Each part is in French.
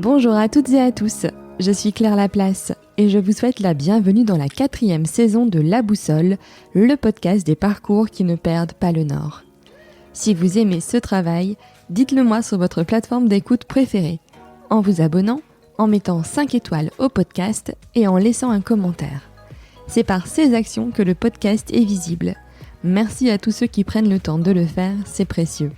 Bonjour à toutes et à tous, je suis Claire Laplace et je vous souhaite la bienvenue dans la 4e saison de La Boussole, le podcast des parcours qui ne perdent pas le nord. Si vous aimez ce travail, dites-le moi sur votre plateforme d'écoute préférée, en vous abonnant, en mettant 5 étoiles au podcast et en laissant un commentaire. C'est par ces actions que le podcast est visible. Merci à tous ceux qui prennent le temps de le faire, c'est précieux.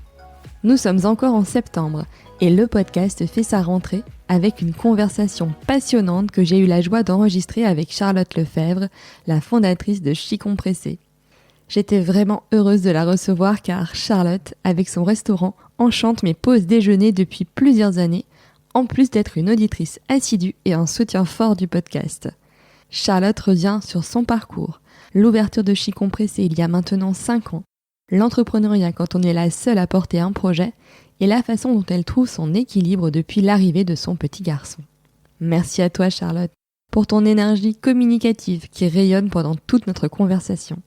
Nous sommes encore en septembre et le podcast fait sa rentrée avec une conversation passionnante que j'ai eu la joie d'enregistrer avec Charlotte Lefebvre, la fondatrice de Chicompressé. J'étais vraiment heureuse de la recevoir car Charlotte, avec son restaurant, enchante mes pauses déjeuner depuis plusieurs années, en plus d'être une auditrice assidue et un soutien fort du podcast. Charlotte revient sur son parcours, l'ouverture de Chicompressé il y a maintenant 5 ans, l'entrepreneuriat quand on est la seule à porter un projet et la façon dont elle trouve son équilibre depuis l'arrivée de son petit garçon. Merci à toi Charlotte pour ton énergie communicative qui rayonne pendant toute notre conversation.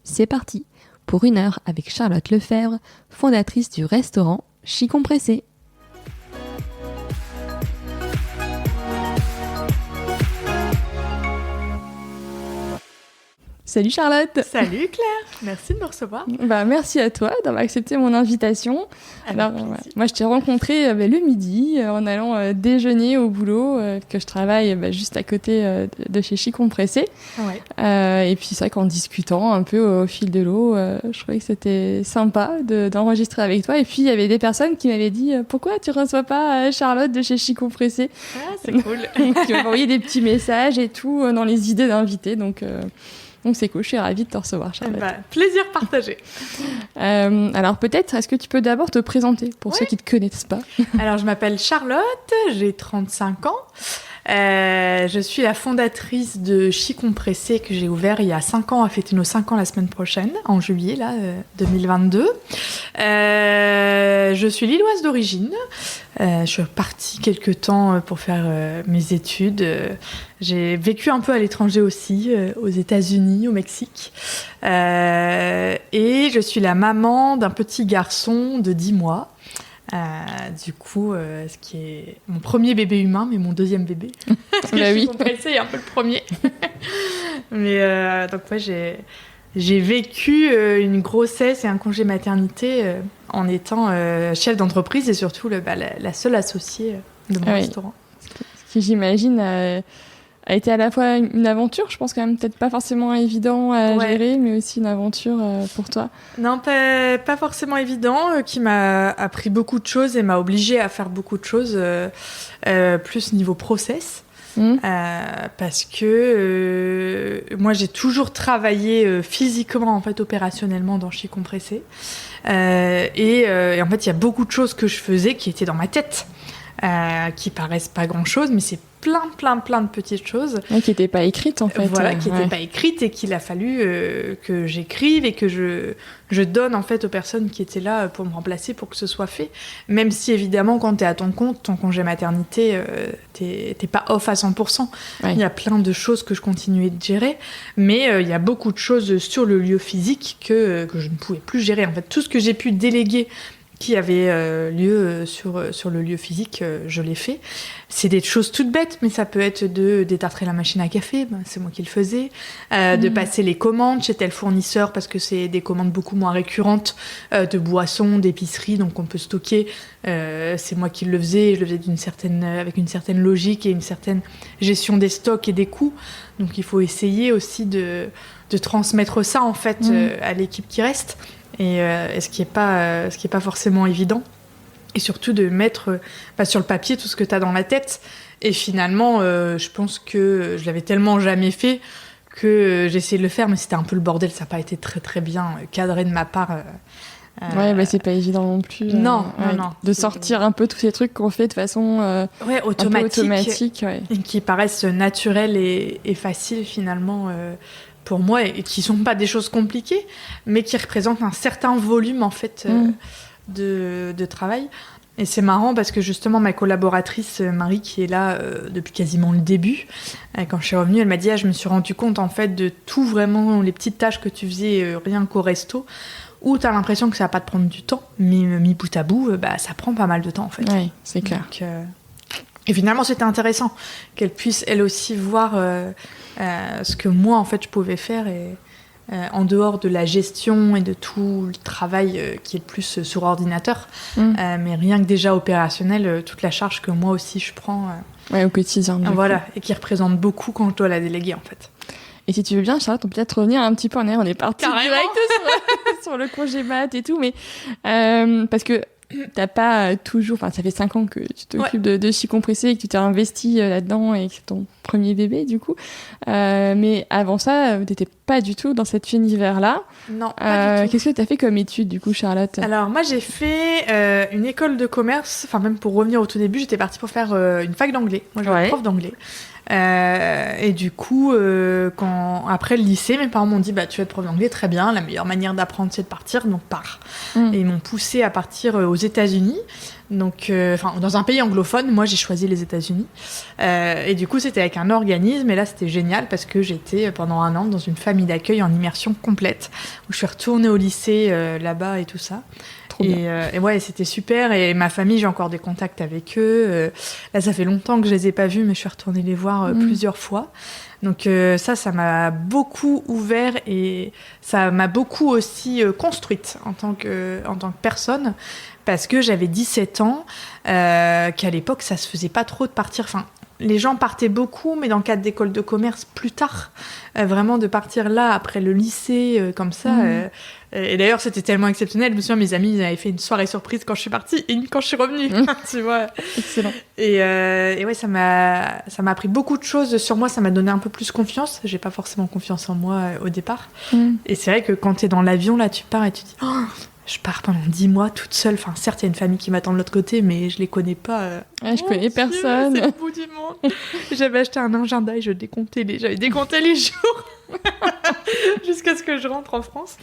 C'est parti pour 1 heure avec Charlotte Lefebvre, fondatrice du restaurant Chicompressé. Salut Charlotte. Salut Claire, merci de me recevoir. Merci à toi d'avoir accepté mon invitation. Alors, moi je t'ai rencontré le midi en allant déjeuner au boulot, que je travaille juste à côté de chez Chicompressé. Ouais. Et puis c'est vrai qu'en discutant un peu au fil de l'eau, je trouvais que c'était sympa d'enregistrer avec toi. Et puis il y avait des personnes qui m'avaient dit pourquoi tu reçois pas Charlotte de chez Chicompressé. Ah c'est cool. Qui m'ont envoyé des petits messages et tout dans les idées d'invités. Donc c'est cool, je suis ravie de te recevoir, Charlotte. Plaisir partagé. Alors peut-être, est-ce que tu peux d'abord te présenter pour ceux qui ne te connaissent pas? Alors je m'appelle Charlotte, j'ai 35 ans. Je suis la fondatrice de Chicompressé que j'ai ouvert il y a 5 ans, à fêter nos 5 ans la semaine prochaine, en juillet 2022. Je suis lilloise d'origine. Je suis partie quelques temps pour faire mes études. J'ai vécu un peu à l'étranger aussi, aux États-Unis, au Mexique. Et je suis la maman d'un petit garçon de 10 mois. Du coup, ce qui est mon premier bébé humain, mais mon deuxième bébé. Parce que Chicompressé est un peu le premier. Mais donc j'ai vécu une grossesse et un congé maternité en étant chef d'entreprise et surtout la seule associée de mon restaurant. Ce qui, j'imagine, a été à la fois une aventure, je pense quand même peut-être pas forcément évident à gérer, mais aussi une aventure pour toi. Non, pas forcément évident, qui m'a appris beaucoup de choses et m'a obligée à faire beaucoup de choses, plus niveau process. Parce que moi j'ai toujours travaillé physiquement, en fait, opérationnellement dans Chicompressé. Et en fait il y a beaucoup de choses que je faisais qui étaient dans ma tête, qui paraissent pas grand chose, mais c'est plein de petites choses qui n'étaient pas écrites en fait. Voilà, qui n'étaient pas écrites et qu'il a fallu que j'écrive et que je donne en fait aux personnes qui étaient là pour me remplacer pour que ce soit fait. Même si évidemment quand t'es à ton compte, ton congé maternité, t'es pas off à 100%. Il y a plein de choses que je continuais de gérer, mais il y a beaucoup de choses sur le lieu physique que je ne pouvais plus gérer. En fait, tout ce que j'ai pu déléguer qui avait lieu sur le lieu physique, je l'ai fait. C'est des choses toutes bêtes, mais ça peut être de détartrer la machine à café, c'est moi qui le faisais, de passer les commandes chez tel fournisseur, parce que c'est des commandes beaucoup moins récurrentes, de boissons, d'épicerie, donc on peut stocker, c'est moi qui le faisais, je le faisais avec une certaine logique et une certaine gestion des stocks et des coûts, donc il faut essayer aussi de transmettre ça en fait à l'équipe qui reste. Et ce qui est pas forcément évident, et surtout de mettre sur le papier tout ce que tu as dans la tête. Et finalement, je pense que je l'avais tellement jamais fait que j'ai essayé de le faire, mais c'était un peu le bordel, ça n'a pas été très très bien cadré de ma part. C'est pas évident non plus. Non. De sortir un peu tous ces trucs qu'on fait de façon automatique et qui paraissent naturels et faciles finalement. Pour moi, et qui sont pas des choses compliquées, mais qui représentent un certain volume en fait de travail. Et c'est marrant parce que justement ma collaboratrice Marie, qui est là depuis quasiment le début, quand je suis revenue, elle m'a dit je me suis rendu compte en fait de tout vraiment les petites tâches que tu faisais rien qu'au resto, où t'as l'impression que ça va pas te prendre du temps, mais mis bout à bout, ça prend pas mal de temps en fait. Oui, c'est clair. Donc, Et finalement, c'était intéressant qu'elle puisse, elle aussi, voir ce que moi, en fait, je pouvais faire en dehors de la gestion et de tout le travail qui est plus sur ordinateur. Mais rien que déjà opérationnel, toute la charge que moi aussi, je prends. Au quotidien. Voilà, et qui représente beaucoup quand je dois la déléguer, en fait. Et si tu veux bien, Charlotte, on peut peut-être revenir un petit peu en arrière. On est parti direct sur le congé mat et tout, mais parce que t'as pas toujours... Enfin, ça fait 5 ans que tu t'occupes de Chi Compressé et que tu t'es investi là-dedans et que c'est ton premier bébé, du coup. Mais avant ça, t'étais pas du tout dans cet univers-là. Non, pas du tout. Qu'est-ce que t'as fait comme étude, du coup, Charlotte ? Alors, moi, j'ai fait une école de commerce. Enfin, même pour revenir au tout début, j'étais partie pour faire une fac d'anglais. Moi, je suis prof d'anglais. Et du coup, après le lycée, mes parents m'ont dit tu vas être prof d'anglais, très bien, la meilleure manière d'apprendre c'est de partir, donc pars. Et ils m'ont poussée à partir aux États-Unis, donc dans un pays anglophone. Moi j'ai choisi les États-Unis, et du coup c'était avec un organisme, et là c'était génial parce que j'étais pendant 1 an dans une famille d'accueil en immersion complète, où je suis retournée au lycée là-bas et tout ça. Et ouais, c'était super. Et ma famille, j'ai encore des contacts avec eux. Là, ça fait longtemps que je les ai pas vus, mais je suis retournée les voir plusieurs fois. Donc ça m'a beaucoup ouvert et ça m'a beaucoup aussi construite en tant que personne, parce que j'avais 17 ans, qu'à l'époque, ça se faisait pas trop de partir... Enfin, les gens partaient beaucoup, mais dans le cadre d'école de commerce plus tard. Vraiment de partir là, après le lycée, comme ça... Et d'ailleurs, c'était tellement exceptionnel. Je me souviens, mes amis, ils avaient fait une soirée surprise quand je suis partie et une quand je suis revenue. Tu vois. Excellent. Et ouais, ça m'a appris beaucoup de choses sur moi. Ça m'a donné un peu plus confiance. J'ai pas forcément confiance en moi au départ. Et c'est vrai que quand t'es dans l'avion, là, tu pars et tu dis je pars pendant 10 mois toute seule. Enfin, certes, il y a une famille qui m'attend de l'autre côté, mais je les connais pas. Je connais personne. C'est le bout du monde. J'avais acheté un agenda et j'avais décompté les jours. Jusqu'à ce que je rentre en France.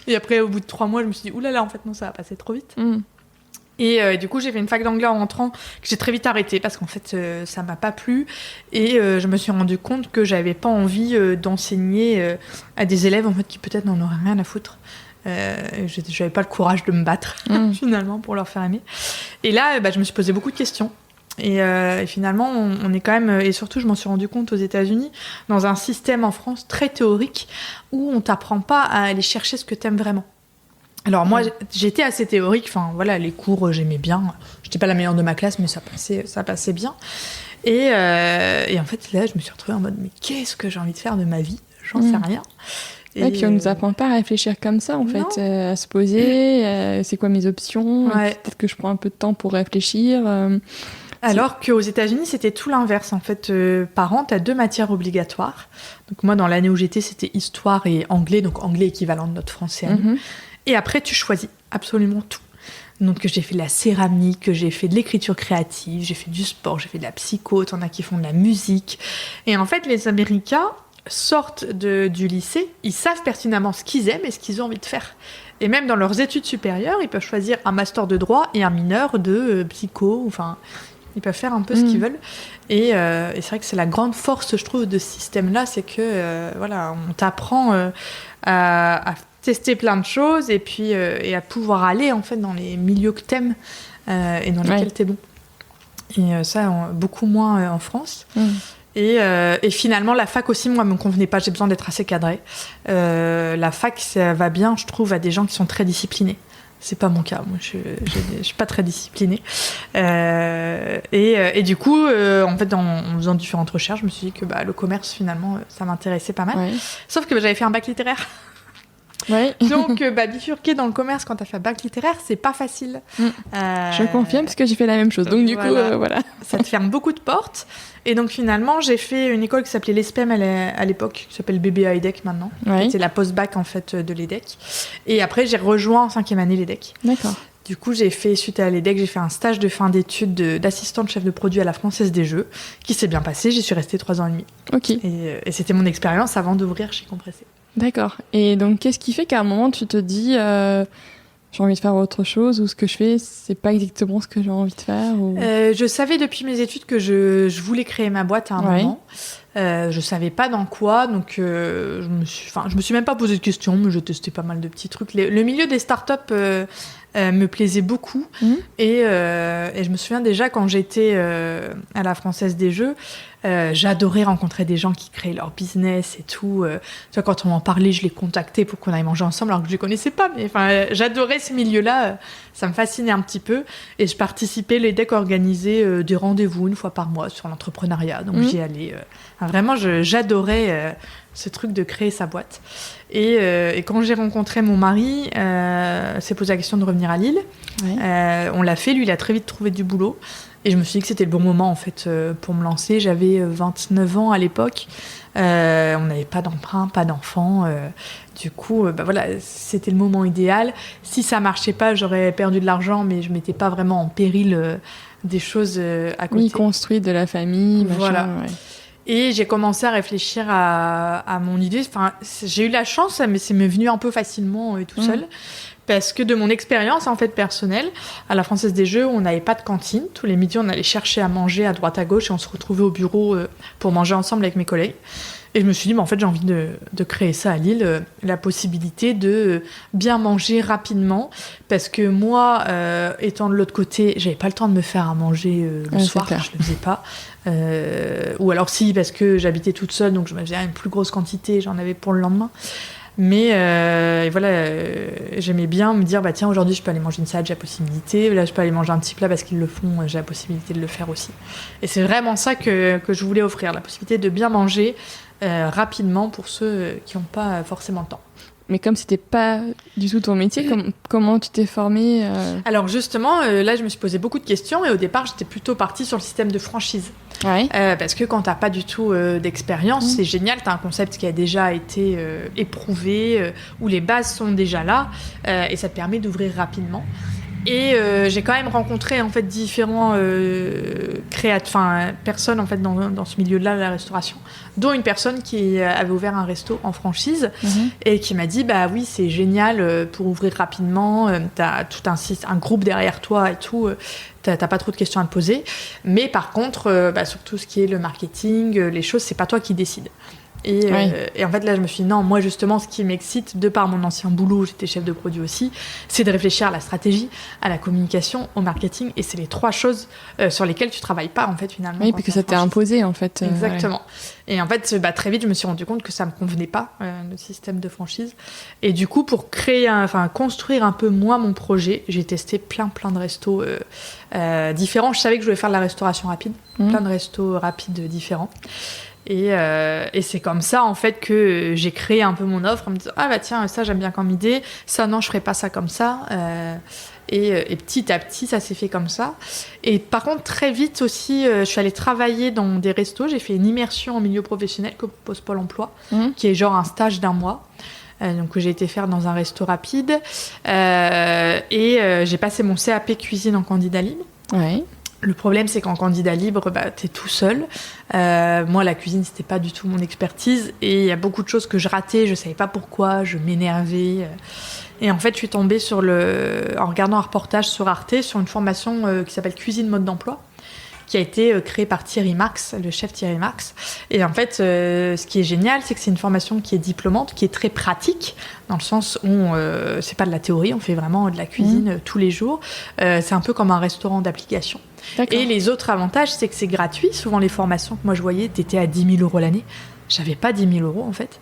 Et après, au bout de 3 mois, je me suis dit oulala, en fait, non, ça va passer trop vite. Et du coup, j'ai fait une fac d'anglais en rentrant, que j'ai très vite arrêtée parce qu'en fait, ça m'a pas plu. Et je me suis rendu compte que j'avais pas envie d'enseigner à des élèves en fait, qui peut-être n'en auraient rien à foutre. J'avais pas le courage de me battre finalement pour leur faire aimer. Et là, je me suis posé beaucoup de questions. Et finalement, on est quand même, et surtout je m'en suis rendu compte aux États-Unis, dans un système en France très théorique où on t'apprend pas à aller chercher ce que t'aimes vraiment. Alors moi, j'étais assez théorique, enfin voilà, les cours j'aimais bien, j'étais pas la meilleure de ma classe, mais ça passait bien. Et en fait là, je me suis retrouvée en mode mais qu'est-ce que j'ai envie de faire de ma vie ? J'en sais rien. Et puis on nous apprend pas à réfléchir comme ça en fait, à se poser, c'est quoi mes options, peut-être que je prends un peu de temps pour réfléchir. Alors qu'aux États-Unis, c'était tout l'inverse. En fait, par an, tu as 2 matières obligatoires. Donc moi, dans l'année où j'étais, c'était histoire et anglais, donc anglais équivalent de notre français à nous. Et après, tu choisis absolument tout. Donc j'ai fait de la céramique, j'ai fait de l'écriture créative, j'ai fait du sport, j'ai fait de la psycho, t'en as qui font de la musique. Et en fait, les Américains sortent du lycée, ils savent pertinemment ce qu'ils aiment et ce qu'ils ont envie de faire. Et même dans leurs études supérieures, ils peuvent choisir un master de droit et un mineur de psycho, enfin... Ils peuvent faire un peu ce qu'ils veulent. Et c'est vrai que c'est la grande force, je trouve, de ce système-là, c'est que on t'apprend à tester plein de choses et puis et à pouvoir aller en fait dans les milieux que t'aimes et dans lesquels t'es bon. Et ça, beaucoup moins en France. Et finalement, la fac aussi, moi, me convenait pas. J'ai besoin d'être assez cadrée. La fac, ça va bien, je trouve, à des gens qui sont très disciplinés. C'est pas mon cas, moi je suis pas très disciplinée. Et du coup, en fait, en faisant différentes recherches, je me suis dit que le commerce, finalement, ça m'intéressait pas mal. Sauf que j'avais fait un bac littéraire. Donc, bifurquer dans le commerce quand t'as fait un bac littéraire, c'est pas facile. Je confirme parce que j'ai fait la même chose. Donc du coup, voilà. Ça te ferme beaucoup de portes. Et donc finalement, j'ai fait une école qui s'appelait l'ESPEM à l'époque, qui s'appelle BBA EDEC maintenant. C'était la post-bac en fait de l'EDEC. Et après, j'ai rejoint en 5e année l'EDEC. D'accord. Du coup, suite à l'EDEC, j'ai fait un stage de fin d'études d'assistante chef de produit à la Française des Jeux, qui s'est bien passé. J'y suis restée 3 ans et demi. Ok. Et c'était mon expérience avant d'ouvrir Chi Compressé. D'accord. Et donc, qu'est-ce qui fait qu'à un moment, tu te dis... j'ai envie de faire autre chose, ou ce que je fais, c'est pas exactement ce que j'ai envie de faire ou... Je savais depuis mes études que je voulais créer ma boîte à un moment. Je savais pas dans quoi, donc je me suis même pas posé de questions, mais je testais pas mal de petits trucs. Le milieu des startups me plaisait beaucoup. Et je me souviens déjà quand j'étais à la Française des Jeux, j'adorais rencontrer des gens qui créaient leur business et tout. Tu vois, quand on m'en parlait, je les contactais pour qu'on aille manger ensemble alors que je les connaissais pas. Mais j'adorais ce milieu-là, ça me fascinait un petit peu. Et je participais, les decks organisaient des rendez-vous une fois par mois sur l'entrepreneuriat. Donc j'y allais. Vraiment, j'adorais ce truc de créer sa boîte. Et quand j'ai rencontré mon mari, s'est posé la question de revenir à Lille. Ouais. On l'a fait, lui il a très vite trouvé du boulot. Et je me suis dit que c'était le bon moment en fait pour me lancer. J'avais 29 ans à l'époque. On n'avait pas d'emprunt, pas d'enfant. Du coup, voilà, c'était le moment idéal. Si ça marchait pas, j'aurais perdu de l'argent, mais je mettais pas vraiment en péril des choses à côté. Oui, construit de la famille, machin. Voilà. Ouais. Et j'ai commencé à réfléchir à mon idée. Enfin, j'ai eu la chance, mais c'est venu un peu facilement tout seul. Parce que de mon expérience en fait personnelle, à la Française des Jeux, on n'avait pas de cantine. Tous les midis, on allait chercher à manger à droite à gauche et on se retrouvait au bureau pour manger ensemble avec mes collègues. Et je me suis dit, en fait, j'ai envie de créer ça à Lille, la possibilité de bien manger rapidement. Parce que moi, étant de l'autre côté, j'avais pas le temps de me faire à manger le soir, je le faisais pas. Ou alors si, parce que j'habitais toute seule, donc je me faisais une plus grosse quantité, j'en avais pour le lendemain. Mais j'aimais bien me dire, tiens, aujourd'hui je peux aller manger une salade, j'ai la possibilité. Là, je peux aller manger un petit plat parce qu'ils le font, j'ai la possibilité de le faire aussi. Et c'est vraiment ça que je voulais offrir, la possibilité de bien manger rapidement pour ceux qui n'ont pas forcément le temps. Mais comme c'était pas du tout ton métier, comment tu t'es formée Alors justement, là, je me suis posé beaucoup de questions et au départ, j'étais plutôt partie sur le système de franchise. Ouais. Parce que quand t'as pas du tout d'expérience, c'est génial, t'as un concept qui a déjà été éprouvé, où les bases sont déjà là, et ça te permet d'ouvrir rapidement. Et j'ai quand même rencontré en fait différents personnes en fait dans ce milieu-là de la restauration, dont une personne qui avait ouvert un resto en franchise et qui m'a dit oui c'est génial pour ouvrir rapidement, t'as tout un groupe derrière toi et tout. T'as pas trop de questions à te poser, mais par contre, sur tout ce qui est le marketing, les choses, c'est pas toi qui décides. Et en fait là je me suis dit non, moi justement ce qui m'excite de par mon ancien boulot, j'étais chef de produit aussi, c'est de réfléchir à la stratégie, à la communication, au marketing, et c'est les trois choses sur lesquelles tu travailles pas en fait finalement. Oui, puis que ça t'est imposé en fait. Exactement. Et en fait très vite je me suis rendu compte que ça me convenait pas le système de franchise, et du coup pour construire un peu moi mon projet, j'ai testé plein de restos différents. Je savais que je voulais faire de la restauration rapide, plein de restos rapides différents. Et c'est comme ça en fait que j'ai créé un peu mon offre en me disant tiens, ça j'aime bien comme idée, ça non je ferai pas ça comme ça, et petit à petit ça s'est fait comme ça. Et par contre très vite aussi je suis allée travailler dans des restos, j'ai fait une immersion en milieu professionnel que propose Pôle emploi, qui est genre un stage d'1 mois. Donc que j'ai été faire dans un resto rapide, et j'ai passé mon CAP cuisine en candidat libre. Ouais. Le problème, c'est qu'en candidat libre, t'es tout seul. Moi, la cuisine, c'était pas du tout mon expertise. Et il y a beaucoup de choses que je ratais, je savais pas pourquoi, je m'énervais. Et en fait, je suis tombée en regardant un reportage sur Arte, sur une formation qui s'appelle Cuisine mode d'emploi, qui a été créée par Thierry Marx, le chef Thierry Marx. Et en fait, ce qui est génial, c'est que c'est une formation qui est diplômante, qui est très pratique, dans le sens où c'est pas de la théorie, on fait vraiment de la cuisine tous les jours. C'est un peu comme un restaurant d'application. D'accord. Et les autres avantages, c'est que c'est gratuit. Souvent, les formations que moi je voyais, t'étais à 10 000 € l'année. J'avais pas 10 000 € en fait.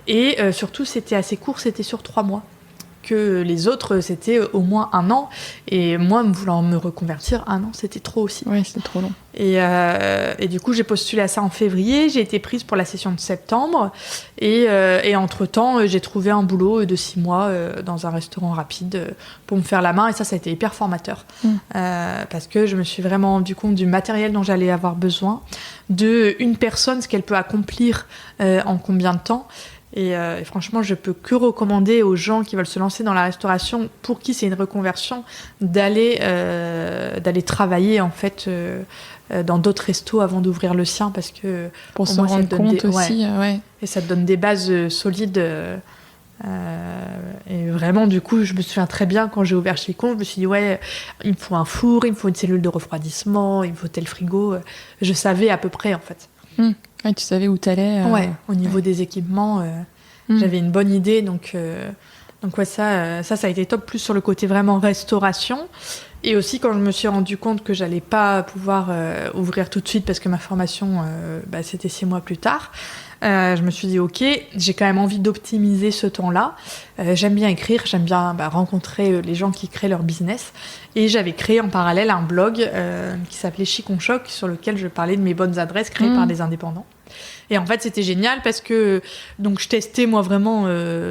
Et surtout, c'était assez court, c'était sur 3 mois. Que les autres, c'était au moins 1 an. Et moi, voulant me reconvertir, 1 an, c'était trop aussi. Ouais, c'était trop long. Et du coup, j'ai postulé à ça en février. J'ai été prise pour la session de septembre. Et entre-temps, j'ai trouvé un boulot de 6 mois dans un restaurant rapide pour me faire la main. Et ça a été hyper formateur. Parce que je me suis vraiment rendu compte du matériel dont j'allais avoir besoin, de une personne, ce qu'elle peut accomplir en combien de temps. Et franchement, je peux que recommander aux gens qui veulent se lancer dans la restauration, pour qui c'est une reconversion, d'aller travailler en fait dans d'autres restos avant d'ouvrir le sien, parce que pour se rendre compte aussi, et ça te donne des bases solides. Et vraiment, du coup, je me souviens très bien quand j'ai ouvert chez Con, je me suis dit il me faut un four, il me faut une cellule de refroidissement, il me faut tel frigo. Je savais à peu près en fait. Ouais, tu savais où t'allais. Au niveau des équipements, j'avais une bonne idée, donc Donc ouais, ça a été top, plus sur le côté vraiment restauration. Et aussi quand je me suis rendu compte que j'allais pas pouvoir ouvrir tout de suite parce que ma formation, c'était 6 mois plus tard, je me suis dit ok, j'ai quand même envie d'optimiser ce temps-là. J'aime bien écrire, j'aime bien rencontrer les gens qui créent leur business. Et j'avais créé en parallèle un blog qui s'appelait Chic on Choc, sur lequel je parlais de mes bonnes adresses créées par des indépendants. Et en fait, c'était génial parce que donc je testais moi vraiment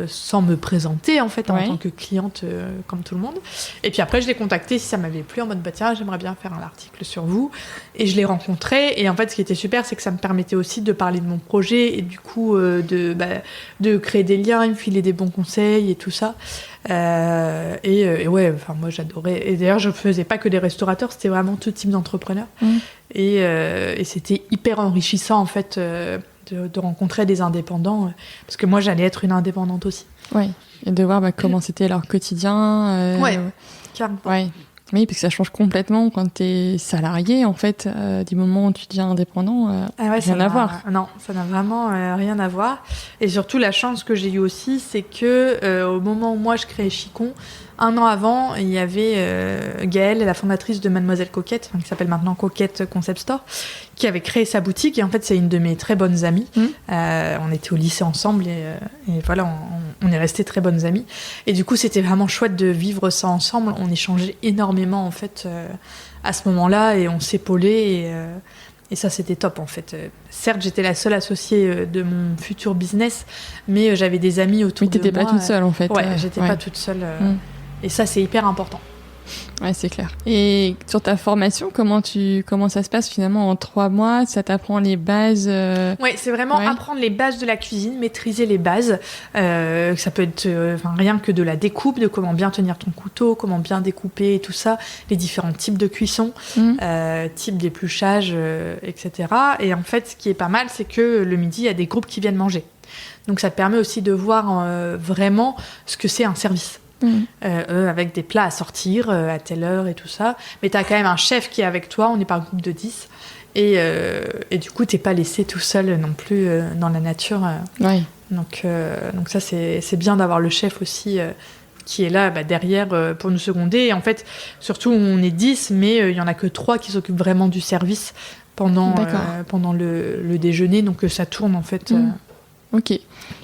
sans me présenter en fait en tant que cliente comme tout le monde. Et puis après, je l'ai contacté si ça m'avait plu en mode tiens, j'aimerais bien faire un article sur vous. Et je l'ai rencontré. Et en fait, ce qui était super, c'est que ça me permettait aussi de parler de mon projet et du coup de créer des liens, il me filait des bons conseils et tout ça. Et ouais, enfin moi j'adorais. Et d'ailleurs, je faisais pas que des restaurateurs, c'était vraiment tout type d'entrepreneurs. Et c'était hyper enrichissant en fait de rencontrer des indépendants parce que moi j'allais être une indépendante aussi. Ouais. Et de voir comment c'était leur quotidien. Ouais, carrément. Ouais. Oui, parce que ça change complètement quand t'es salarié, en fait, du moment où tu deviens indépendant, rien à voir. Non, ça n'a vraiment rien à voir. Et surtout, la chance que j'ai eue aussi, c'est que au moment où moi je créais Chicon, 1 an avant, il y avait Gaëlle, la fondatrice de Mademoiselle Coquette, qui s'appelle maintenant Coquette Concept Store, qui avait créé sa boutique. Et en fait, c'est une de mes très bonnes amies. On était au lycée ensemble et voilà, on est restés très bonnes amies. Et du coup, c'était vraiment chouette de vivre ça ensemble. On échangeait énormément, en fait, à ce moment-là, et on s'épaulait. Et ça, c'était top, en fait. Certes, j'étais la seule associée de mon futur business, mais j'avais des amis autour de moi. Mais t'étais pas toute seule, en fait. Ouais, j'étais pas toute seule. Et ça, c'est hyper important. Ouais, c'est clair. Et sur ta formation, comment ça se passe finalement en 3 mois? Ça t'apprend les bases Ouais, c'est vraiment apprendre les bases de la cuisine, maîtriser les bases. Ça peut être rien que de la découpe, de comment bien tenir ton couteau, comment bien découper et tout ça, les différents types de cuisson, types d'épluchage, etc. Et en fait, ce qui est pas mal, c'est que le midi, il y a des groupes qui viennent manger. Donc ça te permet aussi de voir vraiment ce que c'est un service. Avec des plats à sortir à telle heure et tout ça, mais t'as quand même un chef qui est avec toi, on est par groupe de 10 et du coup t'es pas laissé tout seul non plus dans la nature. Donc ça c'est bien d'avoir le chef aussi qui est là derrière pour nous seconder. Et en fait surtout on est 10 mais il y en a que 3 qui s'occupent vraiment du service pendant le déjeuner, donc ça tourne en fait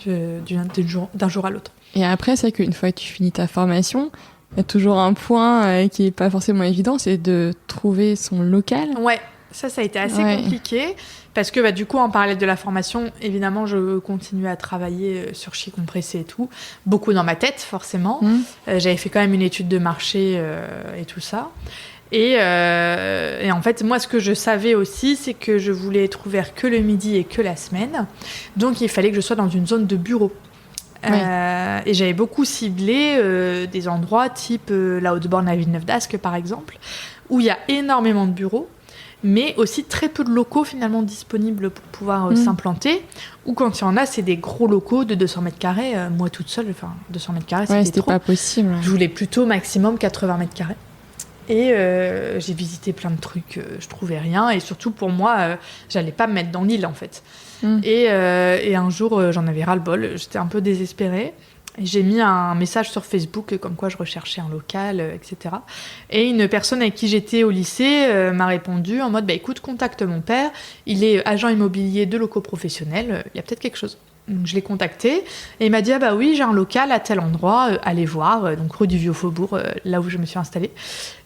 d'un jour à l'autre. Et après, c'est qu'une fois que tu finis ta formation, il y a toujours un point qui n'est pas forcément évident, c'est de trouver son local. Ouais, ça a été assez compliqué, parce que du coup, en parallèle de la formation, évidemment, je continuais à travailler sur Chic Compressé et tout, beaucoup dans ma tête, forcément. J'avais fait quand même une étude de marché et tout ça. Et en fait, moi, ce que je savais aussi, c'est que je voulais être ouvert que le midi et que la semaine. Donc, il fallait que je sois dans une zone de bureau. Et j'avais beaucoup ciblé des endroits type la Haute-Borne à Villeneuve-d'Ascq par exemple, où il y a énormément de bureaux, mais aussi très peu de locaux finalement disponibles pour pouvoir s'implanter, ou quand il y en a, c'est des gros locaux de 200 mètres carrés. Moi toute seule, 200 mètres carrés, c'était trop. Pas possible. Je voulais plutôt maximum 80 mètres carrés. Et j'ai visité plein de trucs, je trouvais rien, et surtout pour moi, j'allais pas me mettre dans l'île en fait. Et un jour, j'en avais ras-le-bol, j'étais un peu désespérée. Et j'ai mis un message sur Facebook comme quoi je recherchais un local, etc. Et une personne avec qui j'étais au lycée m'a répondu en mode écoute, contacte mon père, il est agent immobilier de locaux professionnels, il y a peut-être quelque chose. Donc je l'ai contacté et il m'a dit oui, j'ai un local à tel endroit, allez voir, donc rue du Vieux-Faubourg, là où je me suis installée.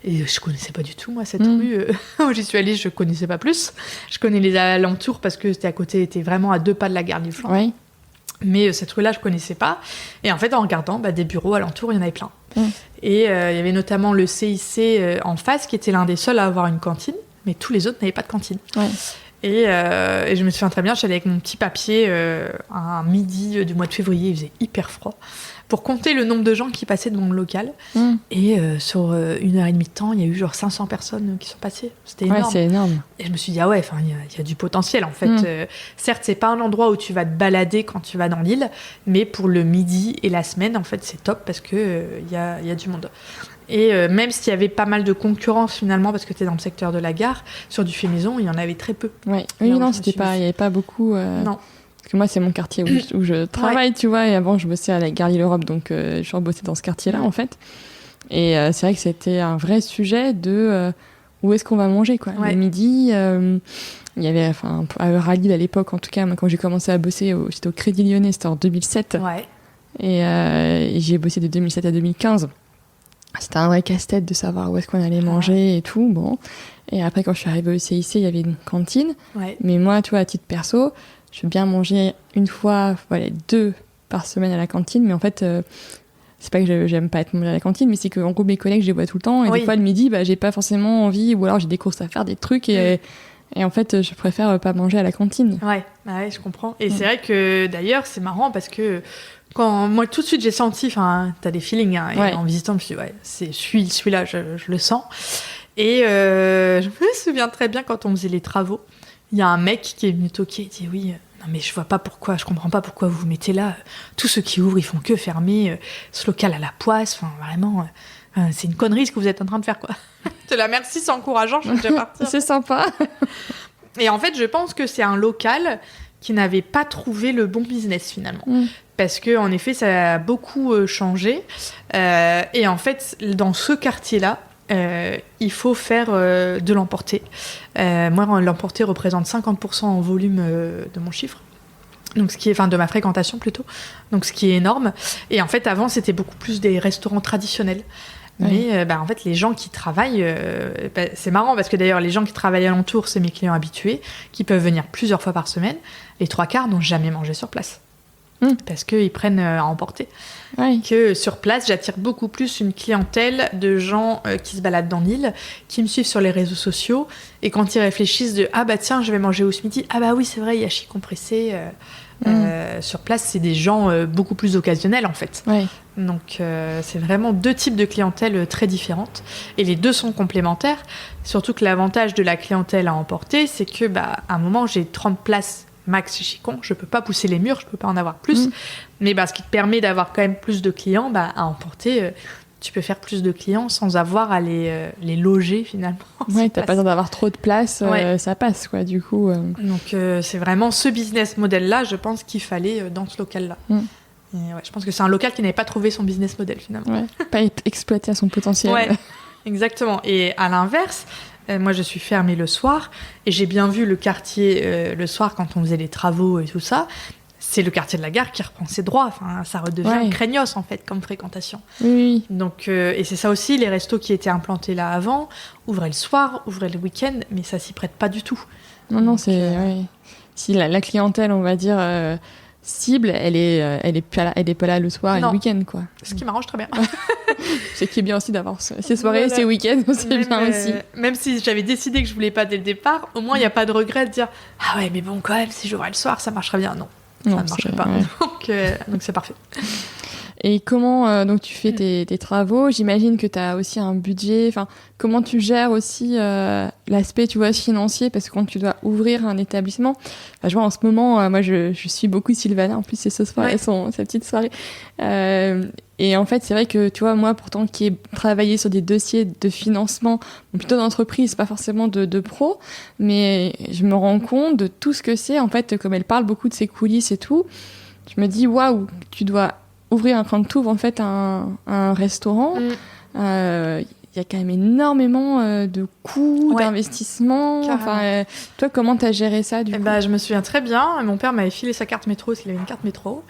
Et je connaissais pas du tout moi cette rue où j'y suis allée, je connaissais pas plus. Je connais les alentours parce que c'était à côté, était vraiment à 2 pas de la gare du Flandre. Oui. Mais cette rue-là, je connaissais pas. Et en fait, en regardant des bureaux alentours, il y en avait plein. Et il y avait notamment le CIC en face qui était l'un des seuls à avoir une cantine, mais tous les autres n'avaient pas de cantine. Et je me souviens très bien, j'allais avec mon petit papier un midi du mois de février, il faisait hyper froid, pour compter le nombre de gens qui passaient devant le local. Et sur 1h30 de temps, il y a eu genre 500 personnes qui sont passées. C'était énorme. Ouais, c'est énorme. Et je me suis dit, il y a du potentiel en fait. Certes, c'est pas un endroit où tu vas te balader quand tu vas dans l'île, mais pour le midi et la semaine, en fait, c'est top parce que y a du monde. Et même s'il y avait pas mal de concurrence finalement, parce que tu es dans le secteur de la gare, sur du fait maison, il y en avait très peu. Oui, non, il n'y avait pas beaucoup. Non. que moi c'est mon quartier où je travaille, tu vois, et avant je bossais à la Gare Lille-Europe, donc je bossais dans ce quartier-là en fait. Et c'est vrai que c'était un vrai sujet de où est-ce qu'on va manger, quoi. Le midi, il y avait, enfin, à Euralille à l'époque, en tout cas, moi, quand j'ai commencé à bosser, j'étais au Crédit Lyonnais, c'était en 2007. Et j'ai bossé de 2007 à 2015. C'était un vrai casse-tête de savoir où est-ce qu'on allait manger et tout, bon. Et après, quand je suis arrivée au CIC, il y avait une cantine. Mais moi, tu vois, à titre perso, je veux bien manger une fois, voilà, 2 par semaine à la cantine, mais en fait... c'est pas que j'aime pas être mangée à la cantine, mais c'est qu'en gros mes collègues je les vois tout le temps et des fois le midi j'ai pas forcément envie, ou alors j'ai des courses à faire, des trucs et en fait je préfère pas manger à la cantine. Ouais, je comprends. Et c'est vrai que d'ailleurs c'est marrant parce que quand moi tout de suite j'ai senti, enfin t'as des feelings hein, et en visitant je me suis dit c'est celui-là je le sens. Et je me souviens très bien quand on faisait les travaux, il y a un mec qui est venu toquer et dit oui. Non mais je comprends pas pourquoi vous vous mettez là. Tous ceux qui ouvrent, ils font que fermer. Ce local à la poisse, enfin vraiment, c'est une connerie ce que vous êtes en train de faire, quoi. De la merci, c'est encourageant, je suis déjà partie. C'est sympa. Et en fait, je pense que c'est un local qui n'avait pas trouvé le bon business finalement. Parce que en effet, ça a beaucoup changé. Et en fait, dans ce quartier-là, il faut faire de l'emporter. Moi, l'emporter représente 50% en volume de mon chiffre. Donc, de ma fréquentation plutôt. Donc, ce qui est énorme. Et en fait, avant, c'était beaucoup plus des restaurants traditionnels. Mais en fait, les gens qui travaillent, c'est marrant parce que d'ailleurs, les gens qui travaillent alentour, c'est mes clients habitués, qui peuvent venir plusieurs fois par semaine. Les 3/4 n'ont jamais mangé sur place. Parce qu'ils prennent à emporter. Que sur place, j'attire beaucoup plus une clientèle de gens qui se baladent dans l'île, qui me suivent sur les réseaux sociaux, et quand ils réfléchissent de « Ah bah tiens, je vais manger où ce midi ? Ah bah oui, c'est vrai, il y a Yashi compressé. » Sur place, c'est des gens beaucoup plus occasionnels en fait. Donc c'est vraiment 2 types de clientèle très différentes. Et les 2 sont complémentaires. Surtout que l'avantage de la clientèle à emporter, c'est que à un moment, j'ai 30 places max chez Chicon, je peux pas pousser les murs, je peux pas en avoir plus, mais ce qui te permet d'avoir quand même plus de clients, à emporter, tu peux faire plus de clients sans avoir à les loger finalement. T'as pas besoin d'avoir trop de place, ça passe quoi du coup. Donc c'est vraiment ce business model là, je pense qu'il fallait dans ce local là. Et je pense que c'est un local qui n'avait pas trouvé son business model finalement. Pas exploité à son potentiel. Exactement. Et à l'inverse, moi je suis fermée le soir et j'ai bien vu le quartier le soir quand on faisait les travaux et tout ça. C'est le quartier de la gare qui reprend ses droits. Enfin, ça redevient craignos en fait comme fréquentation. Donc, et c'est ça aussi, les restos qui étaient implantés là avant ouvraient le soir, ouvraient le week-end, mais ça s'y prête pas du tout. Non, donc, c'est si la clientèle, on va dire cible, elle est pas là le soir et le week-end quoi. Ce qui m'arrange très bien. C'est qui est bien aussi d'avoir ces soirées, ces week-ends, c'est bien aussi. Même si j'avais décidé que je voulais pas dès le départ, au moins il y a pas de regret de dire ah ouais mais bon quand même si j'ouvrais le soir ça marcherait bien. Non, ça ne marcherait pas. Donc c'est parfait. Et comment donc tu fais tes travaux? J'imagine que tu as aussi un budget. Enfin, comment tu gères aussi l'aspect, tu vois, financier, parce que quand tu dois ouvrir un établissement, je vois en ce moment, moi je suis beaucoup Sylvana. En plus, c'est ce soir, sa petite soirée. Et en fait, c'est vrai que tu vois, moi, pourtant, qui ai travaillé sur des dossiers de financement, plutôt d'entreprise, pas forcément de pro, mais je me rends compte de tout ce que c'est. En fait, comme elle parle beaucoup de ses coulisses et tout, je me dis waouh, tu dois ouvrir quand tu ouvres en fait un restaurant, il y a quand même énormément de coûts, d'investissements. Enfin, toi, comment t'as géré ça du coup? Je me souviens très bien. Mon père m'avait filé sa carte métro, parce qu'il avait une carte métro.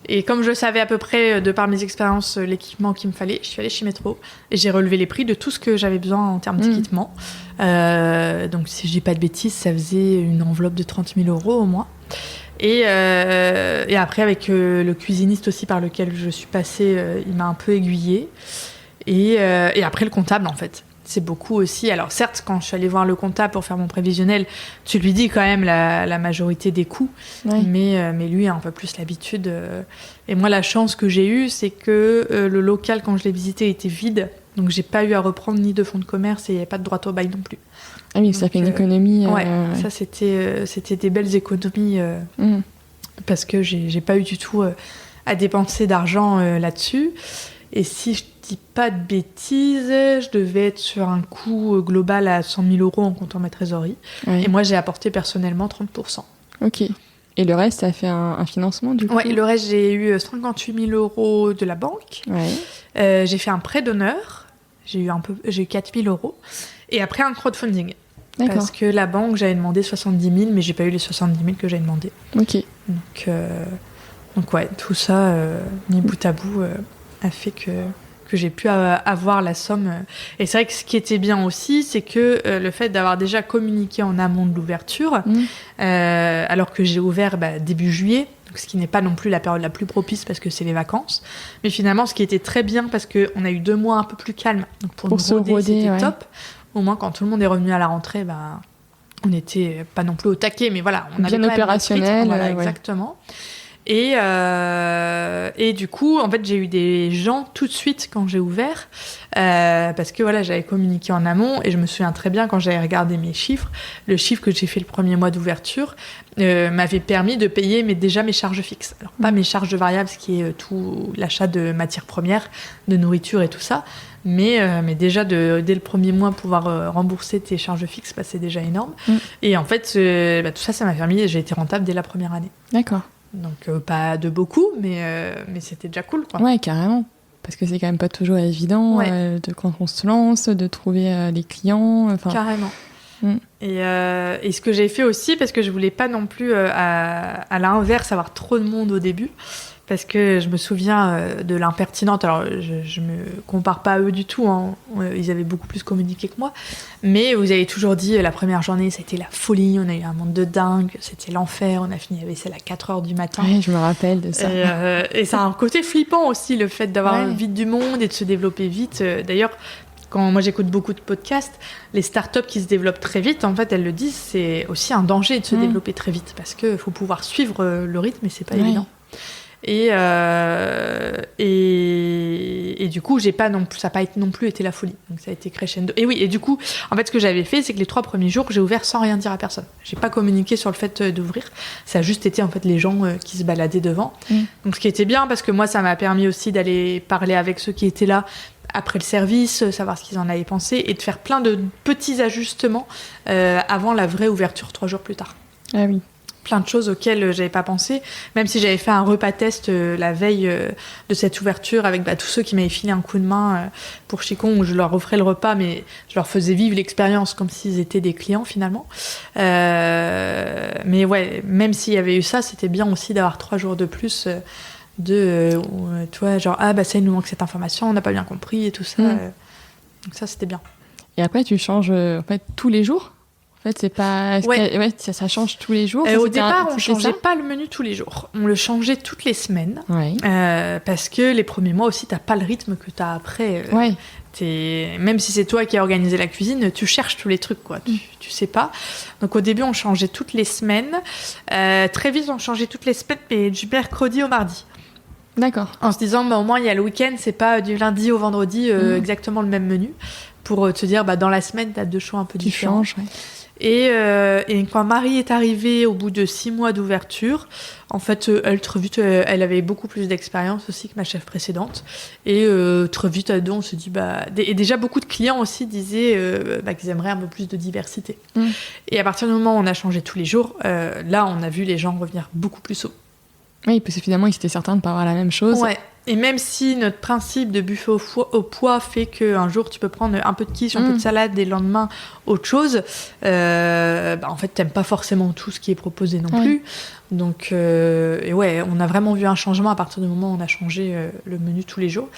Et comme je savais à peu près, de par mes expériences, l'équipement qu'il me fallait, je suis allée chez Métro et j'ai relevé les prix de tout ce que j'avais besoin en termes d'équipement. Donc, si je dis pas de bêtises, ça faisait une enveloppe de 30 000 € au mois. Et après, avec le cuisiniste aussi par lequel je suis passée, il m'a un peu aiguillée. Et après, le comptable, en fait. C'est beaucoup aussi. Alors, certes, quand je suis allée voir le comptable pour faire mon prévisionnel, tu lui dis quand même la majorité des coûts. Mais lui a un peu plus l'habitude. Et moi, la chance que j'ai eue, c'est que le local, quand je l'ai visité, était vide. Donc, j'ai pas eu à reprendre ni de fonds de commerce et il n'y avait pas de droit au bail non plus. Ah oui, ça fait une économie. Ça, c'était des belles économies parce que j'ai pas eu du tout à dépenser d'argent là-dessus. Et si je dis pas de bêtises, je devais être sur un coût global à 100 000 € en comptant ma trésorerie. Et moi, j'ai apporté personnellement 30%. Ok. Et le reste, ça a fait un financement du coup? Ouais, le reste, j'ai eu 58 000 € de la banque. Ouais. J'ai fait un prêt d'honneur. J'ai eu 4 000 €. Et après, un crowdfunding. D'accord. Parce que la banque, j'avais demandé 70 000, mais j'ai pas eu les 70 000 que j'avais demandé. Ok. Donc ouais, tout ça, mis bout à bout, a fait que j'ai pu avoir la somme. Et c'est vrai que ce qui était bien aussi, c'est que le fait d'avoir déjà communiqué en amont de l'ouverture, alors que j'ai ouvert début juillet, donc ce qui n'est pas non plus la période la plus propice parce que c'est les vacances, mais finalement ce qui était très bien parce qu'on a eu 2 mois un peu plus calmes, donc pour nous roder, c'était top. Au moins quand tout le monde est revenu à la rentrée, on n'était pas non plus au taquet, mais voilà, on avait bien opérationnel. Voilà, exactement. Et du coup, en fait, j'ai eu des gens tout de suite quand j'ai ouvert, parce que voilà, j'avais communiqué en amont et je me souviens très bien quand j'avais regardé mes chiffres, le chiffre que j'ai fait le premier mois d'ouverture m'avait permis de payer déjà mes charges fixes. Alors pas mes charges variables, ce qui est tout l'achat de matières premières, de nourriture et tout ça, mais déjà dès le premier mois pouvoir rembourser tes charges fixes, c'est déjà énorme. Et en fait, tout ça, ça m'a permis, j'ai été rentable dès la première année. D'accord. Donc pas de beaucoup, mais c'était déjà cool, quoi. Ouais, carrément. Parce que c'est quand même pas toujours évident quand on se lance, de trouver les clients. Carrément. Et ce que j'ai fait aussi, parce que je voulais pas non plus, à l'inverse, avoir trop de monde au début, parce que je me souviens de l'impertinente. Alors, je me compare pas à eux du tout, hein. Ils avaient beaucoup plus communiqué que moi. Mais vous avez toujours dit, la première journée, ça a été la folie. On a eu un monde de dingue. C'était l'enfer. On a fini la vaisselle à 4h du matin. Ouais, je me rappelle de ça. Et ça a un côté flippant aussi, le fait d'avoir vite du monde et de se développer vite. D'ailleurs, quand moi j'écoute beaucoup de podcasts, les startups qui se développent très vite, en fait, elles le disent, c'est aussi un danger de se développer très vite. Parce qu'il faut pouvoir suivre le rythme et c'est pas évident. Et du coup, ça n'a pas non plus été la folie. Donc ça a été crescendo. Et oui, et du coup, en fait, ce que j'avais fait, c'est que les 3 premiers jours, j'ai ouvert sans rien dire à personne. J'ai pas communiqué sur le fait d'ouvrir. Ça a juste été en fait les gens qui se baladaient devant. Donc ce qui était bien, parce que moi, ça m'a permis aussi d'aller parler avec ceux qui étaient là après le service, savoir ce qu'ils en avaient pensé, et de faire plein de petits ajustements avant la vraie ouverture 3 jours plus tard. Ah oui. Plein de choses auxquelles j'avais pas pensé, même si j'avais fait un repas test la veille de cette ouverture avec tous ceux qui m'avaient filé un coup de main pour Chicon, où je leur offrais le repas, mais je leur faisais vivre l'expérience comme s'ils étaient des clients finalement. Mais ouais, même s'il y avait eu ça, c'était bien aussi d'avoir 3 jours de plus toi, genre ça, il nous manque cette information, on n'a pas bien compris et tout ça. Donc ça, c'était bien. Et après, tu changes en fait tous les jours? En fait, c'est pas... ça change tous les jours. Au départ, on changeait pas le menu tous les jours. On le changeait toutes les semaines. Parce que les premiers mois aussi, t'as pas le rythme que t'as après. Même si c'est toi qui as organisé la cuisine, tu cherches tous les trucs, quoi. Tu sais pas. Donc au début, on changeait toutes les semaines. Très vite, on changeait toutes les semaines, mais du mercredi au mardi. D'accord. En se disant, au moins, il y a le week-end, c'est pas du lundi au vendredi exactement le même menu. Pour te dire, dans la semaine, t'as 2 choix un peu différents. Tu changes, Et quand Marie est arrivée au bout de 6 mois d'ouverture, en fait, elle, très vite, elle avait beaucoup plus d'expérience aussi que ma chef précédente. Et très vite, on se dit... et déjà, beaucoup de clients aussi disaient qu'ils aimeraient un peu plus de diversité. Et à partir du moment où on a changé tous les jours, là, on a vu les gens revenir beaucoup plus haut. Oui, parce que finalement, ils étaient certains de ne pas avoir la même chose. Ouais. Et même si notre principe de buffet au poids fait qu'un jour tu peux prendre un peu de quiche, un peu de salade et le lendemain autre chose, en fait t'aimes pas forcément tout ce qui est proposé non plus. Donc on a vraiment vu un changement à partir du moment où on a changé le menu tous les jours.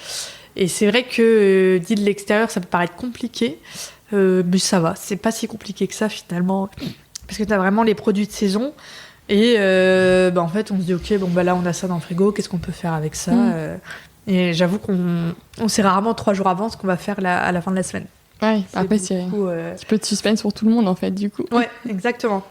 Et c'est vrai que dit de l'extérieur ça peut paraître compliqué, mais ça va, c'est pas si compliqué que ça finalement, parce que t'as vraiment les produits de saison. Et en fait, on se dit, ok, là, on a ça dans le frigo, qu'est-ce qu'on peut faire avec ça Et j'avoue qu'on sait rarement 3 jours avant ce qu'on va faire à la fin de la semaine. Ouais, après, c'est un petit peu de suspense pour tout le monde, en fait, du coup. Ouais, exactement.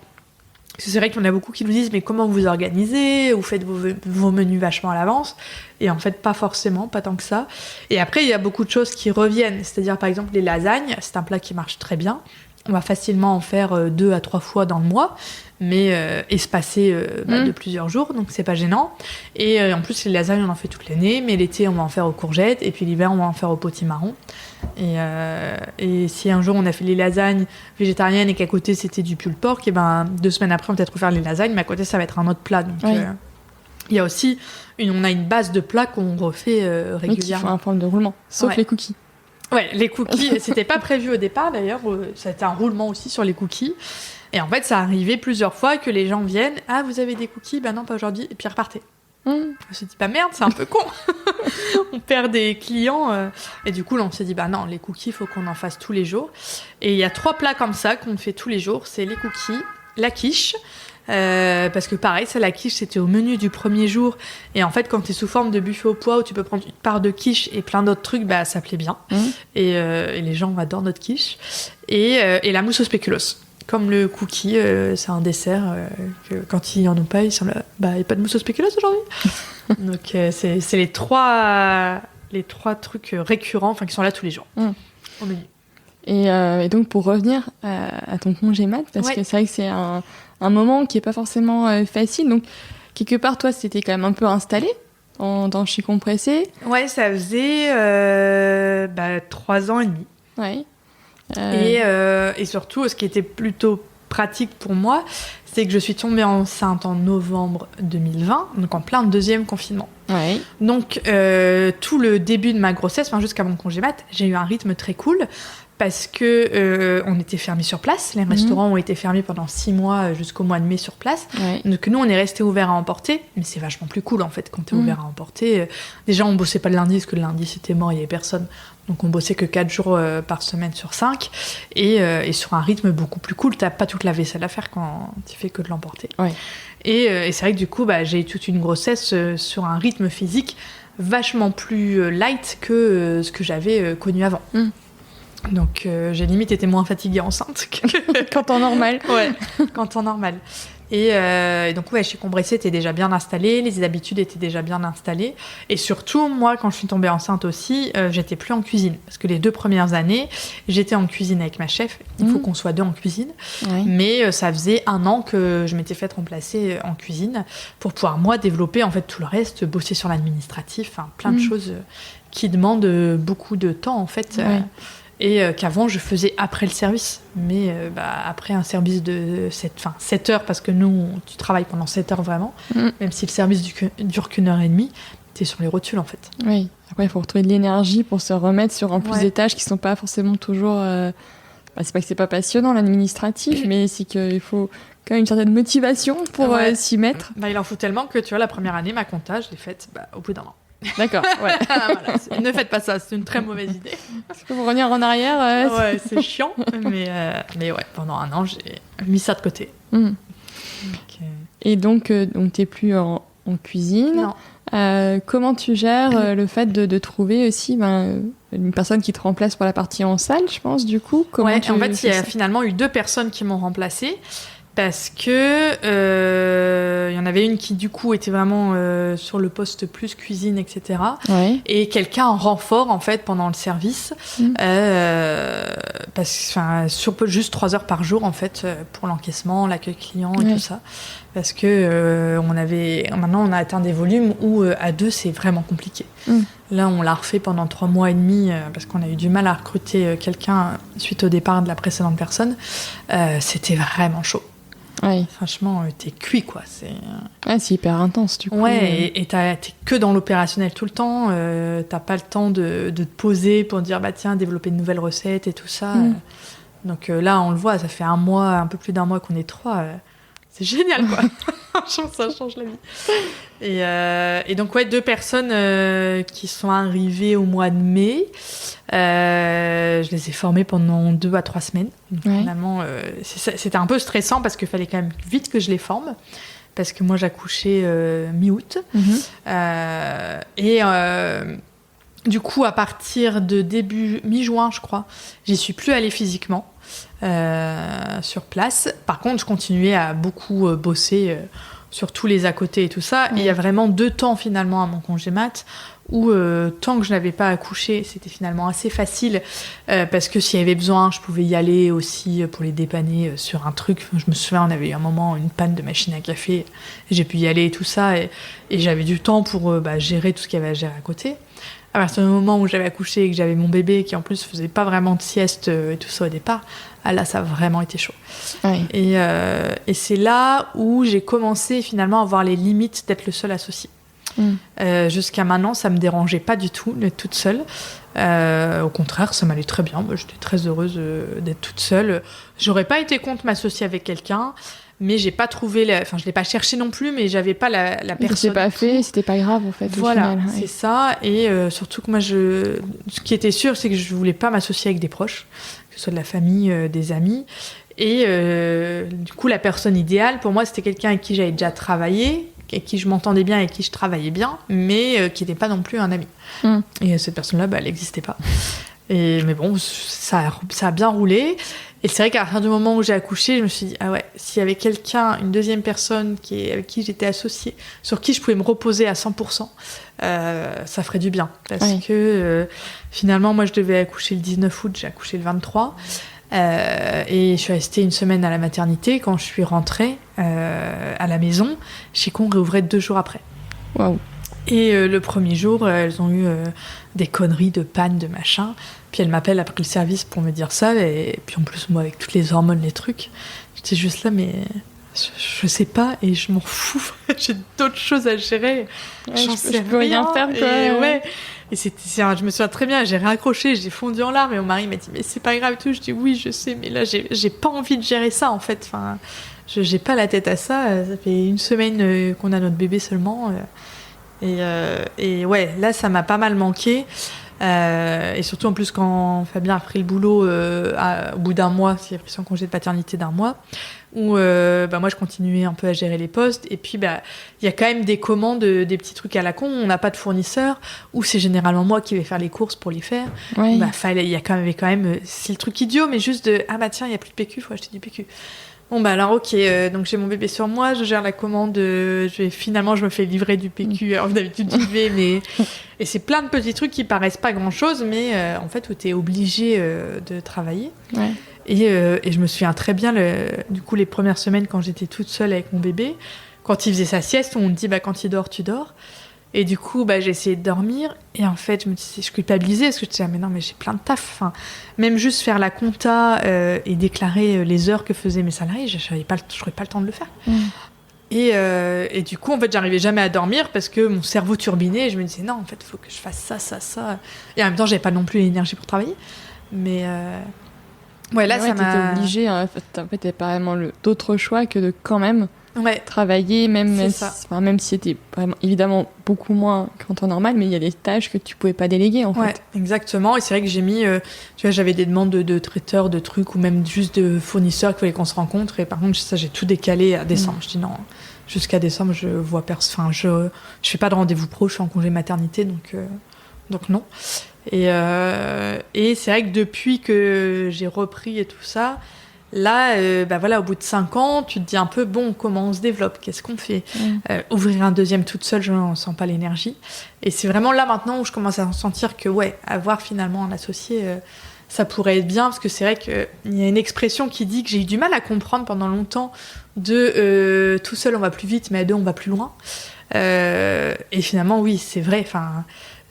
Parce que c'est vrai qu'il y en a beaucoup qui nous disent, mais comment vous organisez? Vous faites vos menus vachement à l'avance. Et en fait, pas forcément, pas tant que ça. Et après, il y a beaucoup de choses qui reviennent. C'est-à-dire, par exemple, les lasagnes, c'est un plat qui marche très bien. on va facilement en faire 2 à 3 fois dans le mois, mais espacé de plusieurs jours, donc c'est pas gênant. Et en plus, les lasagnes, on en fait toute l'année, mais l'été, on va en faire aux courgettes, et puis l'hiver, on va en faire au potimarron. Et si un jour on a fait les lasagnes végétariennes et qu'à côté c'était du pulled pork, et ben 2 semaines après on va peut-être refaire les lasagnes, mais à côté ça va être un autre plat. Donc il y a aussi on a une base de plats qu'on refait régulièrement. Oui, qui font un forme de roulement, sauf les cookies. Ouais, les cookies, c'était pas prévu au départ d'ailleurs, ça a été un roulement aussi sur les cookies. Et en fait, ça arrivait plusieurs fois que les gens viennent, ah vous avez des cookies, ben non pas aujourd'hui, et puis repartaient. Je me suis dit, bah merde, c'est un peu con. On perd des clients. Et du coup, là, on s'est dit, bah non, les cookies, il faut qu'on en fasse tous les jours. Et il y a 3 plats comme ça qu'on fait tous les jours. C'est les cookies, la quiche. Parce que pareil, ça, la quiche, c'était au menu du premier jour. Et en fait, quand t'es sous forme de buffet au pois où tu peux prendre une part de quiche et plein d'autres trucs, bah ça plaît bien. Et les gens adorent notre quiche. Et la mousse au spéculoos. Comme le cookie, c'est un dessert que quand ils en ont pas, ils sont là, bah il y a pas de mousse au spéculoos aujourd'hui. Donc c'est les 3 trucs récurrents, enfin qui sont là tous les jours au menu. Et donc pour revenir à ton congé mat, parce que c'est vrai que c'est un moment qui est pas forcément facile. Donc quelque part toi c'était quand même un peu installé dans Chi Compressé. Ouais, ça faisait 3 ans et demi. Ouais. Et surtout, ce qui était plutôt pratique pour moi, c'est que je suis tombée enceinte en novembre 2020, donc en plein 2e confinement. Ouais. Donc, tout le début de ma grossesse, jusqu'à mon congé mat, j'ai eu un rythme très cool parce que on était fermés sur place. Les restaurants ont été fermés pendant 6 mois jusqu'au mois de mai sur place. Ouais. Donc nous, on est restés ouverts à emporter, mais c'est vachement plus cool en fait quand t'es ouvert à emporter. Déjà, on bossait pas le lundi parce que le lundi c'était mort, il y avait personne. Donc on bossait que 4 jours par semaine sur 5 et sur un rythme beaucoup plus cool. T'as pas toute la vaisselle à faire quand tu fais que de l'emporter. Ouais. Et c'est vrai que du coup, j'ai eu toute une grossesse sur un rythme physique vachement plus light que ce que j'avais connu avant. Donc j'ai limite été moins fatiguée enceinte qu'en temps normal. Ouais, qu'en temps normal. Et donc Chi Compressé était déjà bien installé, les habitudes étaient déjà bien installées. Et surtout, moi, quand je suis tombée enceinte aussi, j'étais plus en cuisine. Parce que les 2 premières années, j'étais en cuisine avec ma chef. Il faut qu'on soit 2 en cuisine. Ouais. Mais ça faisait 1 an que je m'étais faite remplacer en cuisine pour pouvoir, moi, développer en fait tout le reste, bosser sur l'administratif, plein de choses qui demandent beaucoup de temps, en fait. Ouais. Et qu'avant je faisais après le service, mais après un service de 7 heures, parce que nous tu travailles pendant 7 heures vraiment, même si le service dure qu'1 heure et demie, t'es sur les rotules en fait. Oui, après il faut retrouver de l'énergie pour se remettre sur en plus des tâches qui sont pas forcément toujours... c'est pas que c'est pas passionnant l'administratif, mais c'est qu'il faut quand même une certaine motivation pour s'y mettre. Il en faut tellement que tu vois, la première année, ma compta, je l'ai faite au bout d'1 an. D'accord, ouais. Voilà, ne faites pas ça, c'est une très mauvaise idée. Parce que pour revenir en arrière... Ouais, c'est chiant, mais ouais, pendant 1 an, j'ai mis ça de côté. Et donc t'es plus en cuisine. Non. Comment tu gères le fait de trouver aussi une personne qui te remplace pour la partie en salle, je pense, du coup? Comment en fait, il y a finalement eu 2 personnes qui m'ont remplacée. Parce que y en avait une qui du coup était vraiment sur le poste plus cuisine, etc. Ouais. Et quelqu'un en renfort en fait pendant le service, sur juste 3 heures par jour en fait pour l'encaissement, l'accueil client et tout ça. Parce que maintenant on a atteint des volumes où à 2 c'est vraiment compliqué. Là on l'a refait pendant 3 mois et demi parce qu'on a eu du mal à recruter quelqu'un suite au départ de la précédente personne. C'était vraiment chaud. Ouais. Franchement, t'es cuit, quoi. C'est hyper intense, du coup. Ouais, et t'es que dans l'opérationnel tout le temps. T'as pas le temps de te poser pour dire, tiens, développer de nouvelles recettes et tout ça. Donc là, on le voit, ça fait 1 mois, un peu plus d'1 mois qu'on est 3. C'est génial, quoi. Franchement, ça change la vie. Et donc, 2 personnes qui sont arrivées au mois de mai. Je les ai formées pendant 2 à 3 semaines. Donc, finalement, c'était un peu stressant parce qu'il fallait quand même vite que je les forme. Parce que moi, j'accouchais mi-août. Du coup, à partir de mi-juin, je crois, j'y suis plus allée physiquement. Sur place. Par contre, je continuais à beaucoup bosser sur tous les à côté et tout ça. Et il y a vraiment 2 temps finalement à mon congé mat où tant que je n'avais pas accouché, c'était finalement assez facile parce que s'il y avait besoin, je pouvais y aller aussi pour les dépanner sur un truc. Je me souviens, on avait eu un moment une panne de machine à café, et j'ai pu y aller et tout ça, et j'avais du temps pour gérer tout ce qu'il y avait à gérer à côté. À partir du moment où j'avais accouché et que j'avais mon bébé qui en plus faisait pas vraiment de sieste et tout ça au départ, là ça a vraiment été chaud. Oui. Et c'est là où j'ai commencé finalement à voir les limites d'être le seul associé. Jusqu'à maintenant, ça me dérangeait pas du tout d'être toute seule. Au contraire, ça m'allait très bien. Moi, j'étais très heureuse d'être toute seule. J'aurais pas été contre m'associer avec quelqu'un, mais j'ai pas trouvé. Enfin, je l'ai pas cherché non plus, mais j'avais pas la personne. C'est pas fait, c'était pas grave en fait. Voilà, au final, c'est ça. Et surtout que moi, ce qui était sûr, c'est que je voulais pas m'associer avec des proches, que ce soit de la famille, des amis. Et du coup, la personne idéale pour moi, c'était quelqu'un avec qui j'avais déjà travaillé, avec qui je m'entendais bien, avec qui je travaillais bien, mais qui n'était pas non plus un ami. Et cette personne-là, elle n'existait pas. Mais bon, ça a bien roulé. Et c'est vrai qu'à partir du moment où j'ai accouché, je me suis dit, ah ouais, s'il y avait quelqu'un, une deuxième personne avec qui j'étais associée, sur qui je pouvais me reposer à 100%, ça ferait du bien. Parce que finalement, moi, je devais accoucher le 19 août, j'ai accouché le 23. Et je suis restée une semaine à la maternité. Quand je suis rentrée à la maison, Chicon réouvrait 2 jours après. Waouh. Et le premier jour, elles ont eu des conneries de panne, de machin. Puis elles m'appellent après le service pour me dire ça. Et puis en plus, moi, avec toutes les hormones, les trucs, j'étais juste là, mais je sais pas et je m'en fous. J'ai d'autres choses à gérer. Je peux rien faire, quoi. Et je me souviens très bien, j'ai raccroché, j'ai fondu en larmes et mon mari m'a dit mais c'est pas grave et tout. Je dis oui, je sais, mais là j'ai pas envie de gérer ça en fait. Enfin, j'ai pas la tête à ça. Ça fait une semaine qu'on a notre bébé seulement. Et ouais, là ça m'a pas mal manqué. Et surtout en plus quand Fabien a repris le boulot au bout d'un mois, il a pris son congé de paternité d'un mois, où moi je continuais un peu à gérer les postes, et puis il y a quand même des commandes, des petits trucs à la con, on n'a pas de fournisseur, ou c'est généralement moi qui vais faire les courses pour les faire. Il y a quand même c'est le truc idiot, mais juste de ah bah tiens il y a plus de PQ, faut acheter du PQ. Bon alors ok, donc j'ai mon bébé sur moi, je gère la commande, finalement je me fais livrer du PQ, alors d'habitude j'y vais, mais... Et c'est plein de petits trucs qui paraissent pas grand chose, mais en fait où t'es obligé de travailler. Ouais. Et je me souviens très bien, du coup les premières semaines quand j'étais toute seule avec mon bébé, quand il faisait sa sieste, on me dit quand il dort, tu dors. Et du coup, j'ai essayé de dormir. Et en fait, je culpabilisais parce que je disais, mais non, mais j'ai plein de taf. Enfin, même juste faire la compta et déclarer les heures que faisaient mes salariés, je n'aurais pas le temps de le faire. Et du coup, en fait, j'arrivais jamais à dormir parce que mon cerveau turbinait. Et je me disais, non, en fait, il faut que je fasse ça, ça, ça. Et en même temps, j'avais pas non plus l'énergie pour travailler. Mais là, ça m'a... t'étais obligée. En fait, t'avais pas vraiment d'autre choix que de quand même... travailler, même si c'était vraiment, évidemment beaucoup moins qu'en temps normal, mais il y a des tâches que tu pouvais pas déléguer en fait. Exactement, et c'est vrai que j'ai mis, j'avais des demandes de traiteurs, de trucs, ou même juste de fournisseurs qu'il fallait qu'on se rencontre, et par contre ça j'ai tout décalé à décembre. Je dis non, jusqu'à décembre je vois personne, je fais pas de rendez-vous pro, je suis en congé maternité, donc non. Et c'est vrai que depuis que j'ai repris et tout ça, là, au bout de 5 ans, tu te dis un peu, bon, comment on se développe, qu'est-ce qu'on fait ? Ouvrir un deuxième toute seule, je n'en sens pas l'énergie. Et c'est vraiment là maintenant où je commence à sentir que, avoir finalement un associé, ça pourrait être bien, parce que c'est vrai qu'il y a une expression qui dit que j'ai eu du mal à comprendre pendant longtemps de tout seul on va plus vite, mais à deux on va plus loin. Et finalement, oui, c'est vrai, enfin...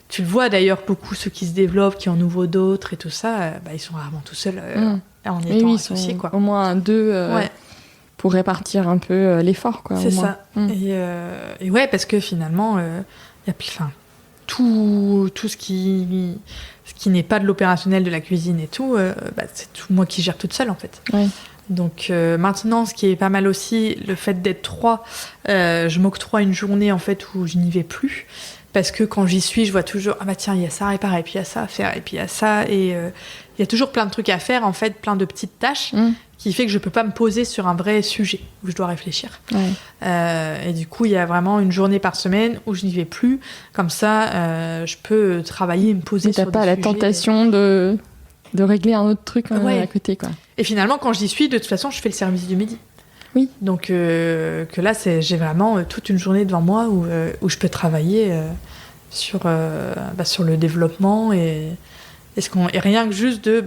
Tu le vois d'ailleurs, beaucoup ceux qui se développent, qui en ouvrent d'autres et tout ça, ils sont rarement tout seuls en étant associés. Quoi. Au moins 2 pour répartir un peu l'effort. Quoi, c'est ça. Et parce que finalement, y a tout ce qui n'est pas de l'opérationnel, de la cuisine et tout, c'est tout moi qui gère toute seule en fait. Ouais. Donc maintenant, ce qui est pas mal aussi, le fait d'être 3, je m'octroie une journée en fait où je n'y vais plus. Parce que quand j'y suis, je vois toujours, tiens, il y a ça à réparer, et puis il y a ça à faire, et puis il y a ça, et il y a toujours plein de trucs à faire, en fait, plein de petites tâches, qui fait que je peux pas me poser sur un vrai sujet, où je dois réfléchir. Et du coup, il y a vraiment une journée par semaine où je n'y vais plus, comme ça, je peux travailler et me poser sur des sujets. T'as pas la tentation de régler un autre truc à côté, quoi. Et finalement, quand j'y suis, de toute façon, je fais le service du midi. Oui. Donc que là, j'ai vraiment toute une journée devant moi où je peux travailler sur le développement et rien que juste de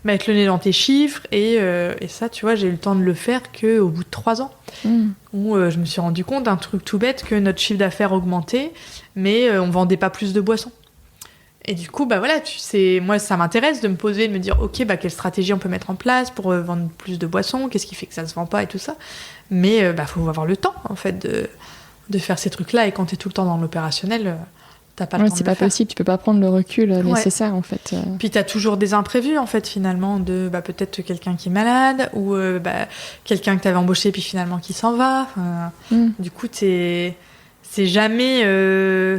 mettre le nez dans tes chiffres et ça, tu vois, j'ai eu le temps de le faire qu'au bout de 3 ans où je me suis rendu compte d'un truc tout bête, que notre chiffre d'affaires augmentait, mais on vendait pas plus de boissons. Et du coup, voilà, moi, ça m'intéresse de me poser, de me dire, ok, quelle stratégie on peut mettre en place pour vendre plus de boissons, qu'est-ce qui fait que ça se vend pas et tout ça. Mais faut avoir le temps, en fait, de faire ces trucs-là. Et quand t'es tout le temps dans l'opérationnel, t'as pas le temps de le faire. C'est pas possible, tu peux pas prendre le recul nécessaire, en fait. Puis t'as toujours des imprévus, en fait, finalement, de peut-être quelqu'un qui est malade, ou quelqu'un que t'avais embauché, puis finalement qui s'en va. Du coup, c'est jamais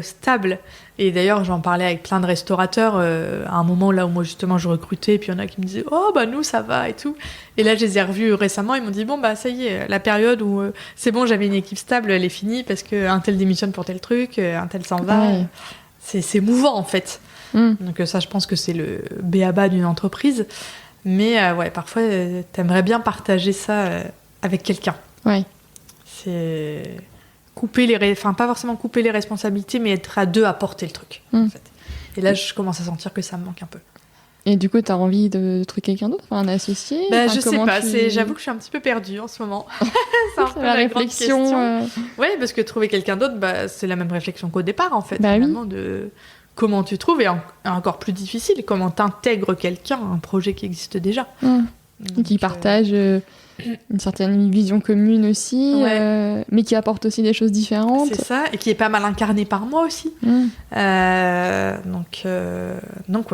stable. Et d'ailleurs, j'en parlais avec plein de restaurateurs à un moment là où moi justement je recrutais, et puis il y en a qui me disaient « Oh, nous ça va » et tout. Et là, je les ai revus récemment, ils m'ont dit « Bon, ça y est, la période où c'est bon, j'avais une équipe stable, elle est finie parce qu'un tel démissionne pour tel truc, un tel s'en va. Ouais. » C'est mouvant en fait. Donc ça, je pense que c'est le b.a-ba d'une entreprise. Mais parfois, t'aimerais bien partager ça avec quelqu'un. Ouais. C'est... pas forcément couper les responsabilités, mais être à deux à porter le truc. En fait. Et là, je commence à sentir que ça me manque un peu. Et du coup, t'as envie de trouver quelqu'un d'autre, un associé je sais pas, j'avoue que je suis un petit peu perdue en ce moment. C'est un peu la réflexion. Oui, parce que trouver quelqu'un d'autre, c'est la même réflexion qu'au départ, en fait. Finalement, de comment tu trouves, et encore plus difficile, comment t'intègres quelqu'un à un projet qui existe déjà. Donc, qui partage une certaine vision commune aussi, mais qui apporte aussi des choses différentes. C'est ça, et qui est pas mal incarné par moi aussi. Donc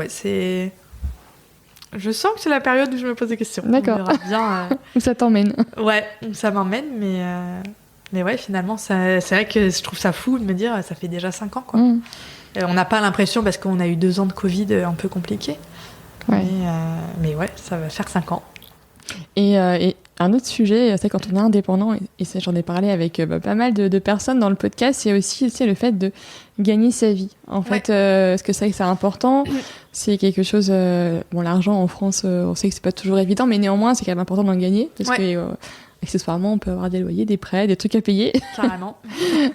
c'est... Je sens que c'est la période où je me pose des questions. D'accord. On verra bien, où ça t'emmène. Ouais, où ça m'emmène, mais ouais, finalement, c'est vrai que je trouve ça fou de me dire, ça fait déjà 5 ans, quoi. On n'a pas l'impression, parce qu'on a eu 2 ans de Covid un peu compliqués. Ouais. Mais ouais, ça va faire 5 ans. Et un autre sujet, c'est quand on est indépendant, et ça, j'en ai parlé avec pas mal de personnes dans le podcast, c'est aussi le fait de gagner sa vie. En fait, parce que c'est important, c'est quelque chose... l'argent en France, on sait que c'est pas toujours évident, mais néanmoins, c'est quand même important d'en gagner, parce que accessoirement, on peut avoir des loyers, des prêts, des trucs à payer. Carrément.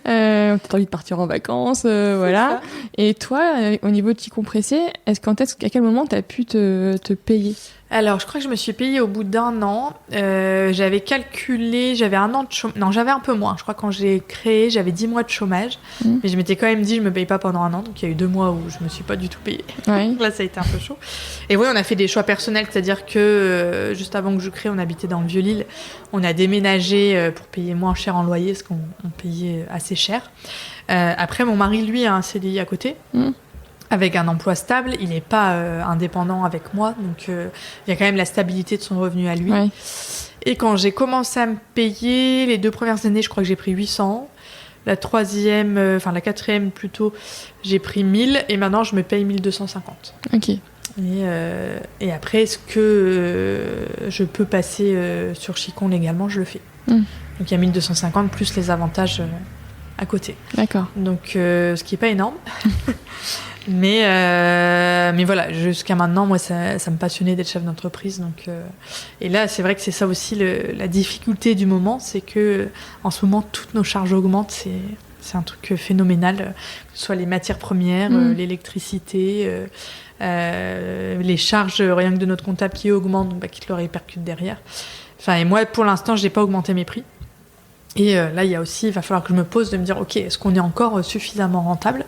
T'as envie de partir en vacances, voilà. Et toi, au niveau de t'y compresser, à quel moment t'as pu te payer ? Alors, je crois que je me suis payée au bout d'1 an. J'avais calculé, j'avais 1 an de chômage. Non, j'avais un peu moins. Je crois que quand j'ai créé, j'avais 10 mois de chômage. Mais je m'étais quand même dit, je me paye pas pendant 1 an. Donc, il y a eu 2 mois où je me suis pas du tout payée. Ouais. Là, ça a été un peu chaud. Et oui, on a fait des choix personnels. C'est-à-dire que juste avant que je crée, on habitait dans le Vieux-Lille. On a déménagé pour payer moins cher en loyer, parce qu'on payait assez cher. Après, mon mari, lui, a un CDI à côté. Avec un emploi stable, il n'est pas indépendant avec moi, donc il y a quand même la stabilité de son revenu à lui. Ouais. Et quand j'ai commencé à me payer, les 2 premières années, je crois que j'ai pris 800. La 4e plutôt, j'ai pris 1000, et maintenant je me paye 1250. Ok. Et après, est-ce que je peux passer sur Chicon légalement, je le fais. Donc il y a 1250 plus les avantages à côté. D'accord. Donc ce qui n'est pas énorme. Mais voilà, jusqu'à maintenant, moi, ça me passionnait d'être chef d'entreprise. Donc, et là, c'est vrai que c'est ça aussi la difficulté du moment, c'est que en ce moment, toutes nos charges augmentent. C'est un truc phénoménal, que ce soit les matières premières, l'électricité, les charges rien que de notre comptable qui augmentent, donc, qui te le répercute derrière. Et moi, pour l'instant, je n'ai pas augmenté mes prix. Et là, il va falloir que je me pose de me dire, ok, est-ce qu'on est encore suffisamment rentable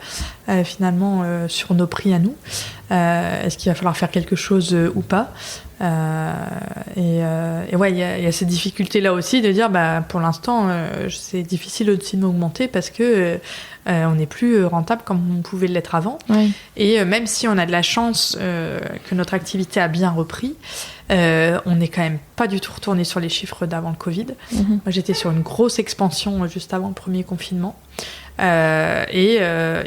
finalement sur nos prix à nous ? Est-ce qu'il va falloir faire quelque chose ou pas ? Et ouais, il y a cette difficulté-là aussi de dire, pour l'instant, c'est difficile aussi de m'augmenter parce que on n'est plus rentable comme on pouvait l'être avant. Ouais. Et même si on a de la chance que notre activité a bien repris, on n'est quand même pas du tout retourné sur les chiffres d'avant le Covid. Moi, j'étais sur une grosse expansion juste avant le premier confinement. Et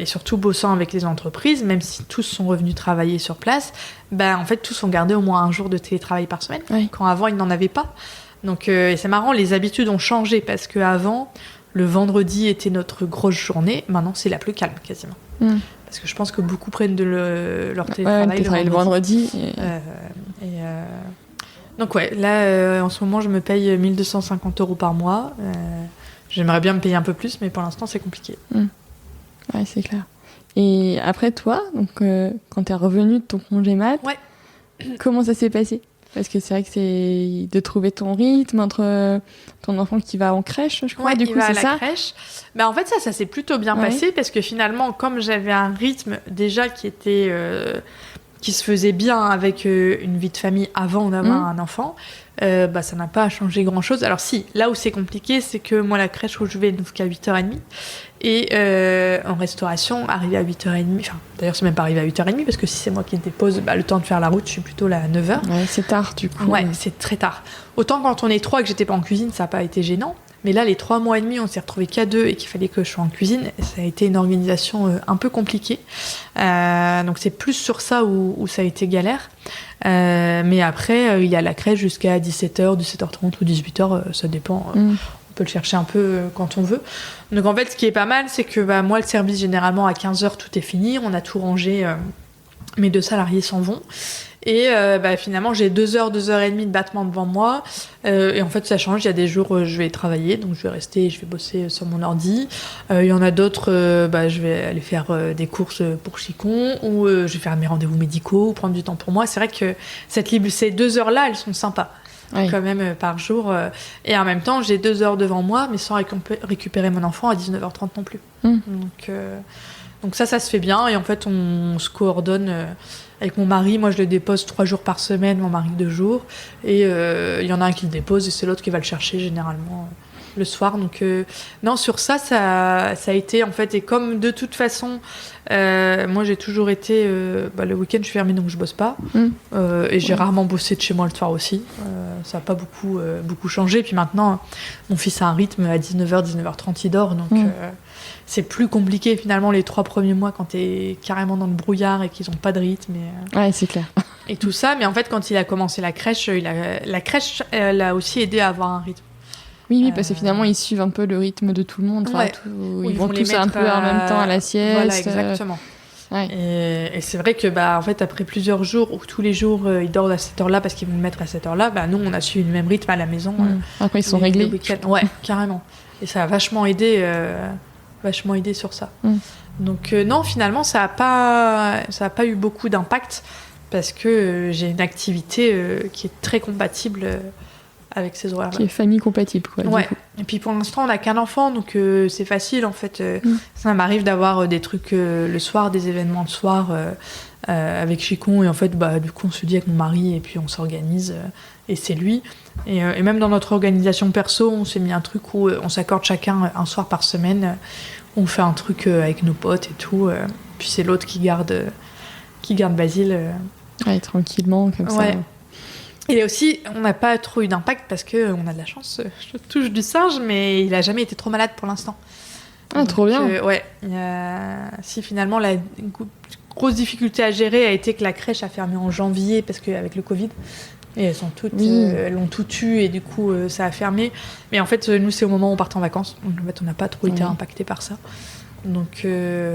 surtout bossant avec les entreprises, même si tous sont revenus travailler sur place, en fait, tous ont gardé au moins 1 jour de télétravail par semaine, quand avant, ils n'en avaient pas. Donc, et c'est marrant, les habitudes ont changé parce qu'avant, le vendredi était notre grosse journée. Maintenant, c'est la plus calme, quasiment. Parce que je pense que beaucoup prennent leur télétravail le vendredi. Donc ouais, là, en ce moment, je me paye 1 250 € par mois. J'aimerais bien me payer un peu plus, mais pour l'instant, c'est compliqué. Ouais, c'est clair. Et après, toi, donc, quand t'es revenu de ton congé mat, Ouais. comment ça s'est passé? Parce que c'est vrai que c'est de trouver ton rythme entre ton enfant qui va en crèche, je crois, Ouais, du il coup, va c'est à la ça? crèche. Bah, en fait, ça s'est plutôt bien passé parce que finalement, comme j'avais un rythme déjà qui se faisait bien avec une vie de famille avant d'avoir un enfant, bah, ça n'a pas changé grand-chose. Alors si, là où c'est compliqué, c'est que moi, la crèche où je vais n'ouvre qu'à 8h30. Et en restauration, arrivé à 8h30, enfin, d'ailleurs, c'est même pas arrivé à 8h30, parce que si c'est moi qui le dépose, bah, le temps de faire la route, je suis plutôt là à 9h. Ouais, c'est tard, du coup. Ouais, c'est très tard. Autant quand on est 3 que j'étais pas en cuisine, ça n'a pas été gênant. Mais là, les 3 mois et demi, on s'est retrouvés qu'à 2 et qu'il fallait que je sois en cuisine. Ça a été une organisation un peu compliquée. Donc c'est plus sur ça où ça a été galère. Mais après, il y a la crèche jusqu'à 17h, 17h30 ou 18h, ça dépend. On peut le chercher un peu quand on veut. Donc en fait, ce qui est pas mal, c'est que bah, moi, le service, généralement, à 15h, tout est fini. On a tout rangé. Mes 2 salariés s'en vont. Et bah, finalement, j'ai 2h, 2h30 de battement devant moi. Et en fait, ça change. Il y a des jours, je vais travailler. Donc, je vais rester, je vais bosser sur mon ordi. Il y en a d'autres, bah, je vais aller faire des courses pour Chicon. Ou je vais faire mes rendez-vous médicaux, ou prendre du temps pour moi. C'est vrai que ces 2 heures-là, elles sont sympas. Oui. Quand même par jour. Et en même temps, j'ai 2 heures devant moi, mais sans récupérer mon enfant à 19h30 non plus. Donc ça se fait bien. Et en fait, on se coordonne avec mon mari. Moi, je le dépose 3 jours par semaine, mon mari 2 jours. Et il y en a un qui le dépose et c'est l'autre qui va le chercher généralement le soir. Donc non, sur ça a été en fait. Et comme de toute façon, moi j'ai toujours été... le week-end je suis fermée donc je bosse pas. Et j'ai rarement bossé de chez moi le soir aussi. Ça n'a pas beaucoup changé. Puis maintenant, mon fils a un rythme à 19h, 19h30 il dort. Donc c'est plus compliqué finalement les 3 premiers mois quand t'es carrément dans le brouillard et qu'ils n'ont pas de rythme. Ouais, c'est clair. Et tout ça. Mais en fait, quand il a commencé la crèche, la crèche l'a aussi aidé à avoir un rythme. Oui, parce que finalement, ils suivent un peu le rythme de tout le monde. Ouais. Ils vont tous un peu en même temps à la sieste. Voilà, exactement. Ouais. Et c'est vrai que bah, en fait, après plusieurs jours où tous les jours ils dorment à cette heure-là parce qu'ils vont me mettre à cette heure-là, bah, nous on a suivi le même rythme à la maison. Après, ils sont réglés. Ouais, carrément. Et ça a vachement aidé sur ça. Donc non, finalement, ça a pas eu beaucoup d'impact parce que j'ai une activité qui est très compatible avec ces horaires-là. Qui est famille compatible, quoi. Ouais. Et puis pour l'instant, on n'a qu'un enfant, donc c'est facile en fait. Ça m'arrive d'avoir des trucs le soir, des événements le soir avec Chicon, et en fait, bah, du coup, on se dit avec mon mari et puis on s'organise et c'est lui. Et même dans notre organisation perso, on s'est mis un truc où on s'accorde chacun un soir par semaine. On fait un truc avec nos potes et tout. Puis c'est l'autre qui garde Basile. Ouais, tranquillement, comme ça. Et aussi, on n'a pas trop eu d'impact parce qu'on a de la chance. Je touche du singe, mais il n'a jamais été trop malade pour l'instant. Ah, donc, trop bien. Ouais. Si finalement, la grosse difficulté à gérer a été que la crèche a fermé en janvier parce qu'avec le Covid, et elles l'ont tout eu et du coup, ça a fermé. Mais en fait, nous, c'est au moment où on part en vacances. Donc, en fait, on n'a pas trop été impacté par ça. Donc,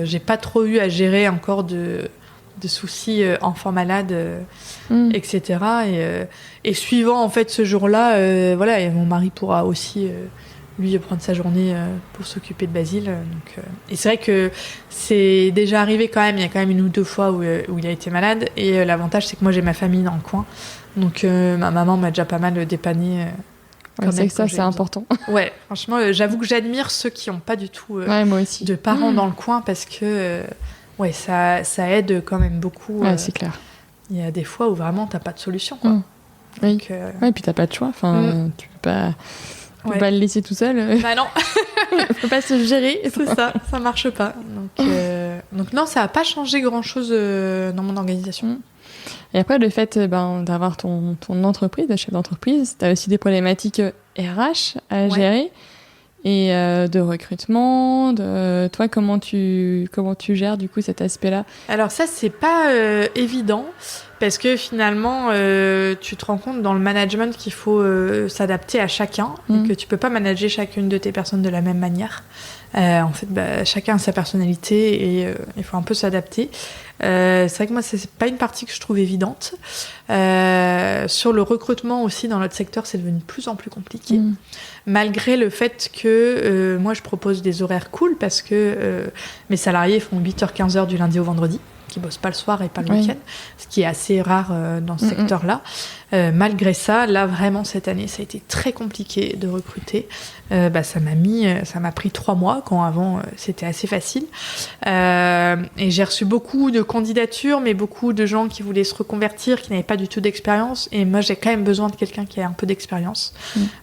j'ai pas trop eu à gérer encore de soucis enfants malades, etc. Et suivant en fait ce jour-là, voilà, et mon mari pourra aussi lui prendre sa journée pour s'occuper de Basile. Et c'est vrai que c'est déjà arrivé quand même, il y a quand même 1 ou 2 fois où il a été malade. Et l'avantage, c'est que moi j'ai ma famille dans le coin. Donc ma maman m'a déjà pas mal dépanné. C'est que ça, c'est important. Ouais, franchement, j'avoue que j'admire ceux qui n'ont pas du tout moi aussi. de parents dans le coin parce que... ouais, ça aide quand même beaucoup. Ouais, c'est clair. Il y a des fois où vraiment t'as pas de solution, quoi. Oui. Donc, ouais, et puis t'as pas de choix. Enfin, tu peux pas le laisser tout seul. Bah non. Il faut pas se gérer. C'est ça marche pas. Donc non, ça a pas changé grand-chose dans mon organisation. Et après, le fait d'avoir ton entreprise, de chef d'entreprise, t'as aussi des problématiques RH à gérer. Et de recrutement, toi, comment tu gères du coup cet aspect-là? Alors ça, c'est pas évident Parce que finalement, tu te rends compte dans le management qu'il faut s'adapter à chacun et que tu peux pas manager chacune de tes personnes de la même manière. En fait, chacun a sa personnalité et il faut un peu s'adapter. C'est vrai que moi, c'est pas une partie que je trouve évidente. Sur le recrutement aussi, dans notre secteur, c'est devenu de plus en plus compliqué. Malgré le fait que moi, je propose des horaires cool parce que mes salariés font 8h-15h du lundi au vendredi, qui bossent pas le soir et pas le week-end, ce qui est assez rare dans ce secteur-là. Malgré ça, là, vraiment, cette année, ça a été très compliqué de recruter. Ça m'a pris 3 mois, quand avant, c'était assez facile. Et j'ai reçu beaucoup de candidatures, mais beaucoup de gens qui voulaient se reconvertir, qui n'avaient pas du tout d'expérience. Et moi, j'ai quand même besoin de quelqu'un qui a un peu d'expérience.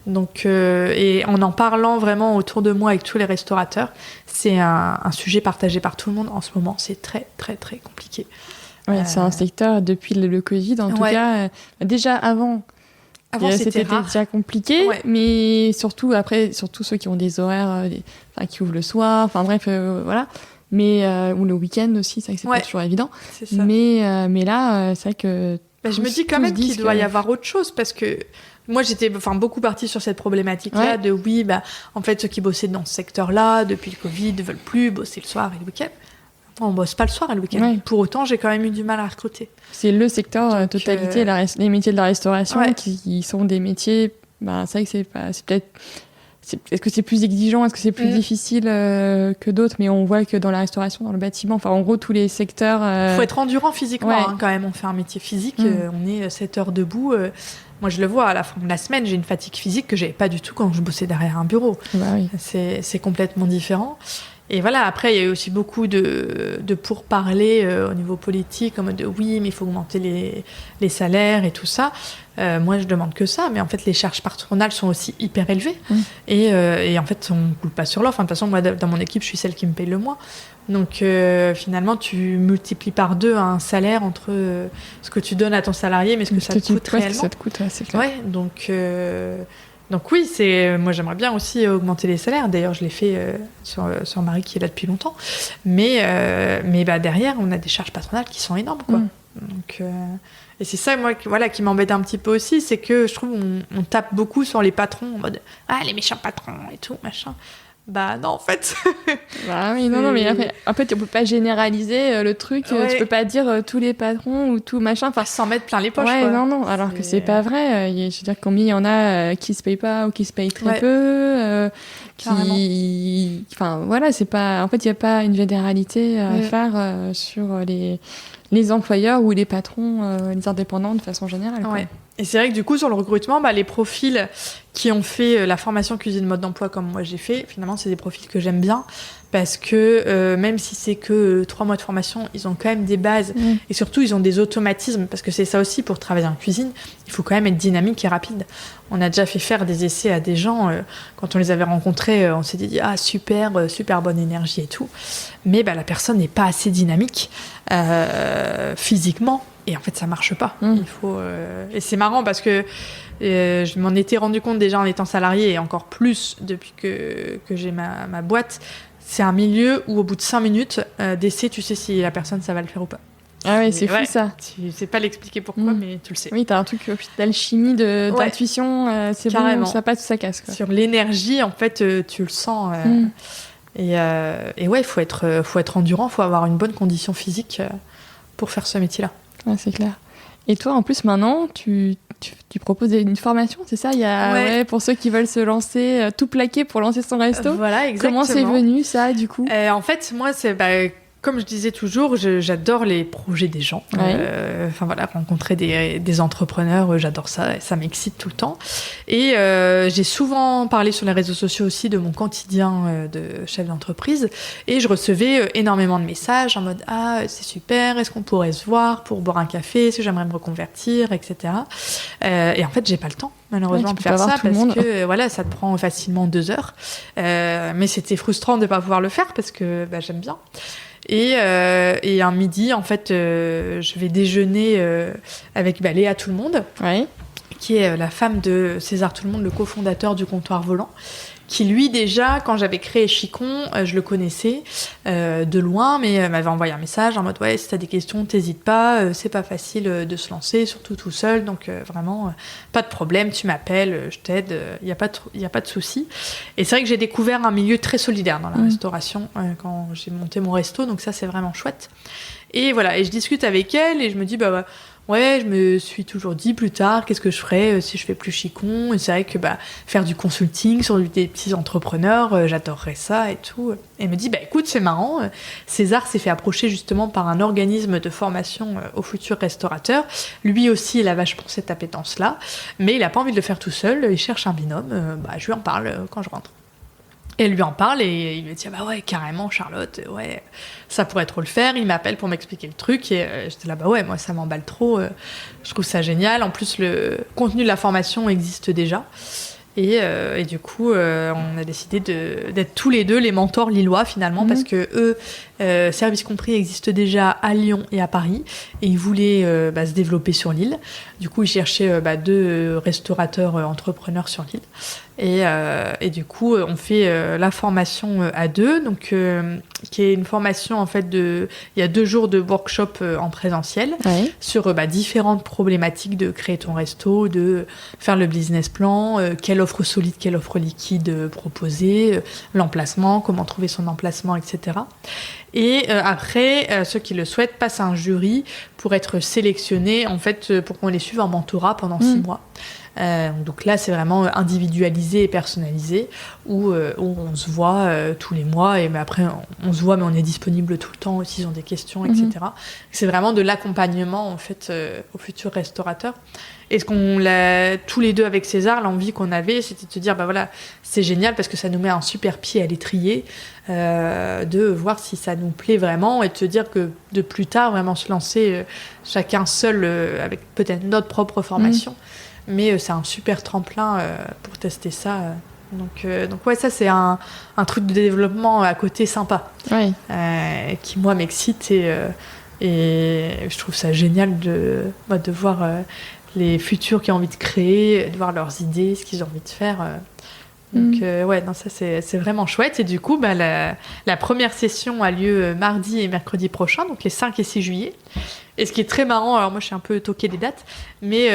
Donc, et en parlant vraiment autour de moi avec tous les restaurateurs, c'est un sujet partagé par tout le monde en ce moment. C'est très, très, très compliqué. Ouais, c'est un secteur, depuis le Covid, en tout cas, déjà avant c'était déjà compliqué, mais surtout après, surtout ceux qui ont des horaires qui ouvrent le soir, enfin bref, voilà. Mais, ou le week-end aussi, c'est vrai que c'est pas toujours évident. C'est ça. Mais là, c'est vrai que... je me dis quand même qu'il doit y avoir autre chose, parce que moi, j'étais beaucoup partie sur cette problématique-là de en fait, ceux qui bossaient dans ce secteur-là, depuis le Covid, ne veulent plus bosser le soir et le week-end. On bosse pas le soir et le week-end. Pour autant, j'ai quand même eu du mal à recruter. C'est le secteur totalité, les métiers de la restauration qui sont des métiers. C'est vrai que c'est peut-être. Est-ce que c'est plus exigeant, est-ce que c'est plus difficile que d'autres? Mais on voit que dans la restauration, dans le bâtiment, en gros, tous les secteurs. Faut être endurant physiquement quand même. On fait un métier physique. On est 7 heures debout. Moi, je le vois à la fin de la semaine, j'ai une fatigue physique que j'avais pas du tout quand je bossais derrière un bureau. C'est complètement différent. Et voilà, après, il y a eu aussi beaucoup de pourparlers au niveau politique, en mode oui, mais il faut augmenter les salaires et tout ça. Moi, je demande que ça, mais en fait, les charges patronales sont aussi hyper élevées. Et en fait, on ne coule pas sur l'offre. De toute façon, moi, dans mon équipe, je suis celle qui me paye le moins. Donc, finalement, tu multiplies par 2 un salaire entre ce que tu donnes à ton salarier, mais ce que ça te coûte réellement. Ça te coûte, c'est clair. Donc oui, moi j'aimerais bien aussi augmenter les salaires. D'ailleurs, je l'ai fait sur Marie qui est là depuis longtemps. Mais derrière, on a des charges patronales qui sont énormes, quoi. Donc, et c'est ça, moi, qui m'embête un petit peu aussi, c'est que je trouve on tape beaucoup sur les patrons en mode les méchants patrons et tout, machin. Non, en fait. Oui, non, mais après, on peut pas généraliser le truc. Tu peux pas dire tous les patrons ou tout machin. S'en mettre plein les poches. Non. Alors que c'est pas vrai. Je veux dire, combien il y en a qui se payent pas ou qui se payent très peu. Enfin, voilà, c'est pas. En fait, il y a pas une généralité à faire sur les employeurs ou les patrons, les indépendants de façon générale. Et c'est vrai que du coup, sur le recrutement, les profils qui ont fait la formation cuisine mode d'emploi comme moi j'ai fait, finalement, c'est des profils que j'aime bien parce que même si c'est que 3 mois de formation, ils ont quand même des bases et surtout, ils ont des automatismes parce que c'est ça aussi pour travailler en cuisine. Il faut quand même être dynamique et rapide. On a déjà fait faire des essais à des gens. Quand on les avait rencontrés, on s'était dit « Ah, super bonne énergie et tout. » Mais la personne n'est pas assez dynamique physiquement. Et en fait, ça marche pas. Il faut, et c'est marrant parce que je m'en étais rendu compte déjà en étant salariée et encore plus depuis que j'ai ma boîte. C'est un milieu où au bout de 5 minutes d'essai, tu sais si la personne, ça va le faire ou pas. Ah oui, c'est fou ça. Tu sais pas l'expliquer pourquoi, mais tu le sais. Oui, t'as un truc d'alchimie, d'intuition, c'est carrément bon, ça passe ou ça casse. Quoi. Sur l'énergie, en fait, tu le sens. Et il faut être endurant, il faut avoir une bonne condition physique pour faire ce métier-là. Ouais, c'est clair. Et toi, en plus, maintenant, tu proposes une formation, c'est ça? Il y a, pour ceux qui veulent se lancer, tout plaquer pour lancer son resto. Voilà, exactement. Comment c'est venu, ça, du coup? En fait, moi, c'est... comme je disais toujours, j'adore les projets des gens. Rencontrer des entrepreneurs, j'adore ça, ça m'excite tout le temps. Et j'ai souvent parlé sur les réseaux sociaux aussi de mon quotidien de chef d'entreprise. Et je recevais énormément de messages en mode « Ah, c'est super, est-ce qu'on pourrait se voir pour boire un café? Est-ce que j'aimerais me reconvertir, etc. » Et en fait, j'ai pas le temps. Malheureusement, de faire ça parce que ça te prend facilement 2 heures. Mais c'était frustrant de ne pas pouvoir le faire parce que j'aime bien. Et un midi, en fait, je vais déjeuner avec Léa Tout le monde. qui est la femme de César Tout-le-Monde, le cofondateur du comptoir volant, qui lui déjà, quand j'avais créé Chicon, je le connaissais de loin, mais m'avait envoyé un message en mode ouais, si t'as des questions, t'hésites pas, c'est pas facile de se lancer, surtout tout seul, donc vraiment pas de problème, tu m'appelles, je t'aide, y a pas de souci. Et c'est vrai que j'ai découvert un milieu très solidaire dans la restauration quand j'ai monté mon resto, donc ça c'est vraiment chouette. Et voilà, et je discute avec elle et je me dis ouais, je me suis toujours dit plus tard, qu'est-ce que je ferais si je fais plus Chicon. Et c'est vrai que faire du consulting sur des petits entrepreneurs, j'adorerais ça et tout. Et elle me dit, écoute, c'est marrant, César s'est fait approcher justement par un organisme de formation aux futurs restaurateurs. Lui aussi, il a vachement cette appétence-là, mais il a pas envie de le faire tout seul, il cherche un binôme. Je lui en parle quand je rentre. Et elle lui en parle et il me dit ouais, carrément Charlotte, ouais, ça pourrait trop le faire. Il m'appelle pour m'expliquer le truc et j'étais là ouais, moi ça m'emballe trop, je trouve ça génial. En plus le contenu de la formation existe déjà et du coup on a décidé d'être tous les deux les mentors lillois finalement parce que eux Service Compris existe déjà à Lyon et à Paris et ils voulaient se développer sur l'île. Du coup ils cherchaient 2 restaurateurs entrepreneurs sur l'île. Et du coup, on fait la formation à 2, donc qui est une formation en fait il y a 2 jours de workshop en présentiel sur différentes problématiques de créer ton resto, de faire le business plan, quelle offre solide, quelle offre liquide proposer, l'emplacement, comment trouver son emplacement, etc. Et après, ceux qui le souhaitent passent à un jury pour être sélectionnés en fait pour qu'on les suive en mentorat pendant 6 mois. Donc là c'est vraiment individualisé et personnalisé où on se voit tous les mois et mais après on se voit mais on est disponible tout le temps s'ils ont des questions, etc. C'est vraiment de l'accompagnement en fait aux futurs restaurateurs. Et ce qu'on l'a tous les deux avec César, l'envie qu'on avait c'était de se dire voilà, c'est génial parce que ça nous met un super pied à l'étrier, de voir si ça nous plaît vraiment et de se dire que de plus tard vraiment se lancer chacun seul avec peut-être notre propre formation. Mais c'est un super tremplin pour tester ça. Donc ouais, ça c'est un truc de développement à côté sympa, qui moi m'excite et je trouve ça génial de voir les futurs qui ont envie de créer, de voir leurs idées, ce qu'ils ont envie de faire. Donc ça c'est vraiment chouette. Et du coup, la première session a lieu mardi et mercredi prochain, donc les 5 et 6 juillet. Et ce qui est très marrant, alors moi je suis un peu toquée des dates, mais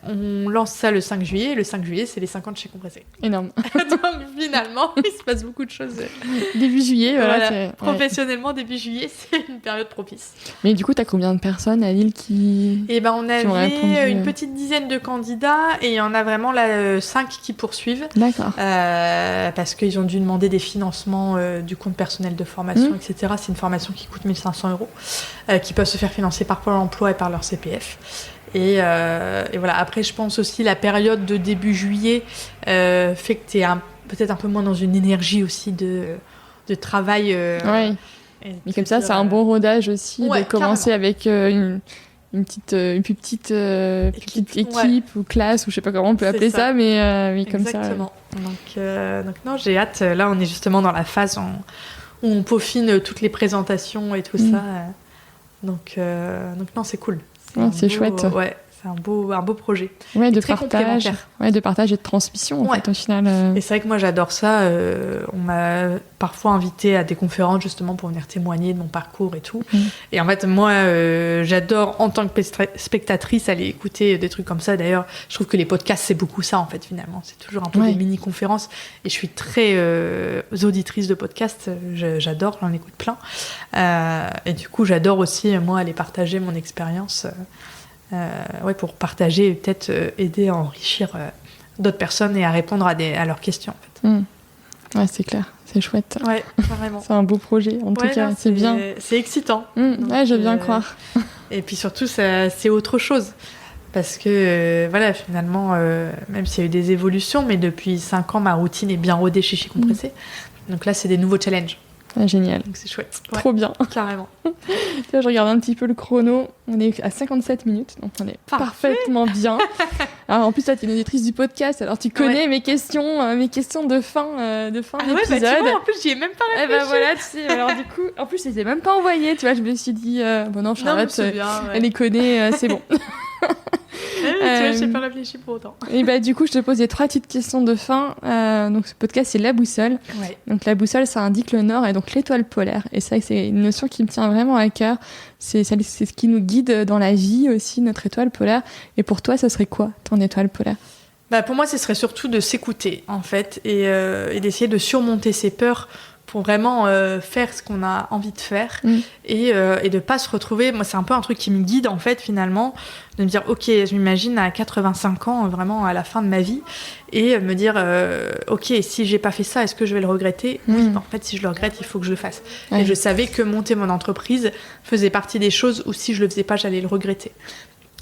on lance ça le 5 juillet, et le 5 juillet c'est les 50 chez Compressé. Énorme. Donc finalement, il se passe beaucoup de choses. Début juillet, voilà. Professionnellement, début juillet, c'est une période propice. Mais du coup, t'as combien de personnes à Lille qui... on avait une petite dizaine de candidats, et il y en a vraiment 5 qui poursuivent. D'accord. Parce qu'ils ont dû demander des financements du compte personnel de formation, etc. C'est une formation qui coûte 1 500 €, qui peuvent se faire financer par Pôle emploi et par leur CPF. Et voilà. Après, je pense aussi la période de début juillet fait que t'es peut-être un peu moins dans une énergie aussi de travail. Mais comme ça, c'est un bon rodage aussi de commencer avec une plus petite équipe ou classe, ou je sais pas comment on peut appeler ça, mais comme ça. Exactement. Donc non, j'ai hâte. Là, on est justement dans la phase où on peaufine toutes les présentations et tout ça. Donc non, c'est cool. C'est chouette. Ouais, c'est un beau projet. Ouais, de très partage. Ouais, de partage et de transmission en fait au final. Et c'est vrai que moi j'adore ça. On m'a parfois invitée à des conférences justement pour venir témoigner de mon parcours et tout. Et en fait moi j'adore en tant que spectatrice aller écouter des trucs comme ça. D'ailleurs, je trouve que les podcasts c'est beaucoup ça en fait finalement. C'est toujours un peu des mini-conférences. Et je suis très auditrice de podcasts. J'adore, j'en écoute plein. Et du coup j'adore aussi moi aller partager mon expérience. Pour partager et peut-être aider à enrichir d'autres personnes et à répondre à leurs questions en fait. Ouais, c'est clair, c'est chouette. Ouais, carrément. C'est un beau projet, en tout cas, c'est bien. C'est excitant. Donc, je veux bien croire. Et puis surtout, c'est autre chose. Parce que finalement, même s'il y a eu des évolutions, mais depuis 5 ans, ma routine est bien rodée chez Compressé. Donc là, c'est des nouveaux challenges. Ah, génial. Donc c'est chouette. Trop bien. Carrément. Là, je regarde un petit peu le chrono. On est à 57 minutes, donc on est parfaitement bien. Alors, en plus, là, tu es une auditrice du podcast, alors tu connais mes questions de fin d'épisode. Tu vois, en plus, j'y ai même pas réfléchi. Voilà, tu sais, alors du coup, en plus, je les ai même pas envoyées, tu vois, je me suis dit, bon non, Charlotte, elle les connaît, c'est bon. Tu vois, j'ai pas réfléchi pour autant. Et du coup, je te pose les 3 petites questions de fin. Donc, ce podcast, c'est la boussole. Ouais. Donc, la boussole, ça indique le nord et donc l'étoile polaire. Et c'est vrai que c'est une notion qui me tient vraiment à cœur. C'est ce qui nous guide dans la vie aussi, notre étoile polaire. Et pour toi, ça serait quoi, ton étoile polaire ? Pour moi, ce serait surtout de s'écouter, en fait, et d'essayer de surmonter ses peurs pour vraiment faire ce qu'on a envie de faire et de pas se retrouver. Moi, c'est un peu un truc qui me guide, en fait, finalement, de me dire, ok, je m'imagine à 85 ans, vraiment à la fin de ma vie, et me dire, ok, si j'ai pas fait ça, est-ce que je vais le regretter ? Oui, en fait, si je le regrette, il faut que je le fasse. Ouais. Et je savais que monter mon entreprise faisait partie des choses où si je le faisais pas, j'allais le regretter.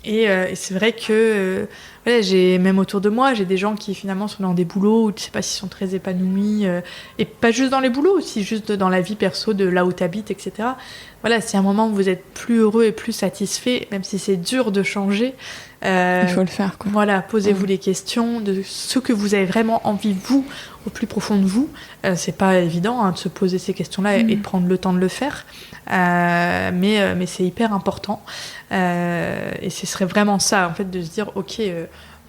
Et c'est vrai que j'ai même autour de moi, j'ai des gens qui finalement sont dans des boulots où tu sais pas s'ils sont très épanouis, et pas juste dans les boulots, aussi juste dans la vie perso de là où tu habites, etc. Voilà, si à un moment vous êtes plus heureux et plus satisfait, même si c'est dur de changer, il faut le faire, quoi. Voilà, posez-vous les questions de ce que vous avez vraiment envie, vous, au plus profond de vous. C'est pas évident de se poser ces questions-là et de prendre le temps de le faire, mais c'est hyper important. Et ce serait vraiment ça, en fait, de se dire, ok,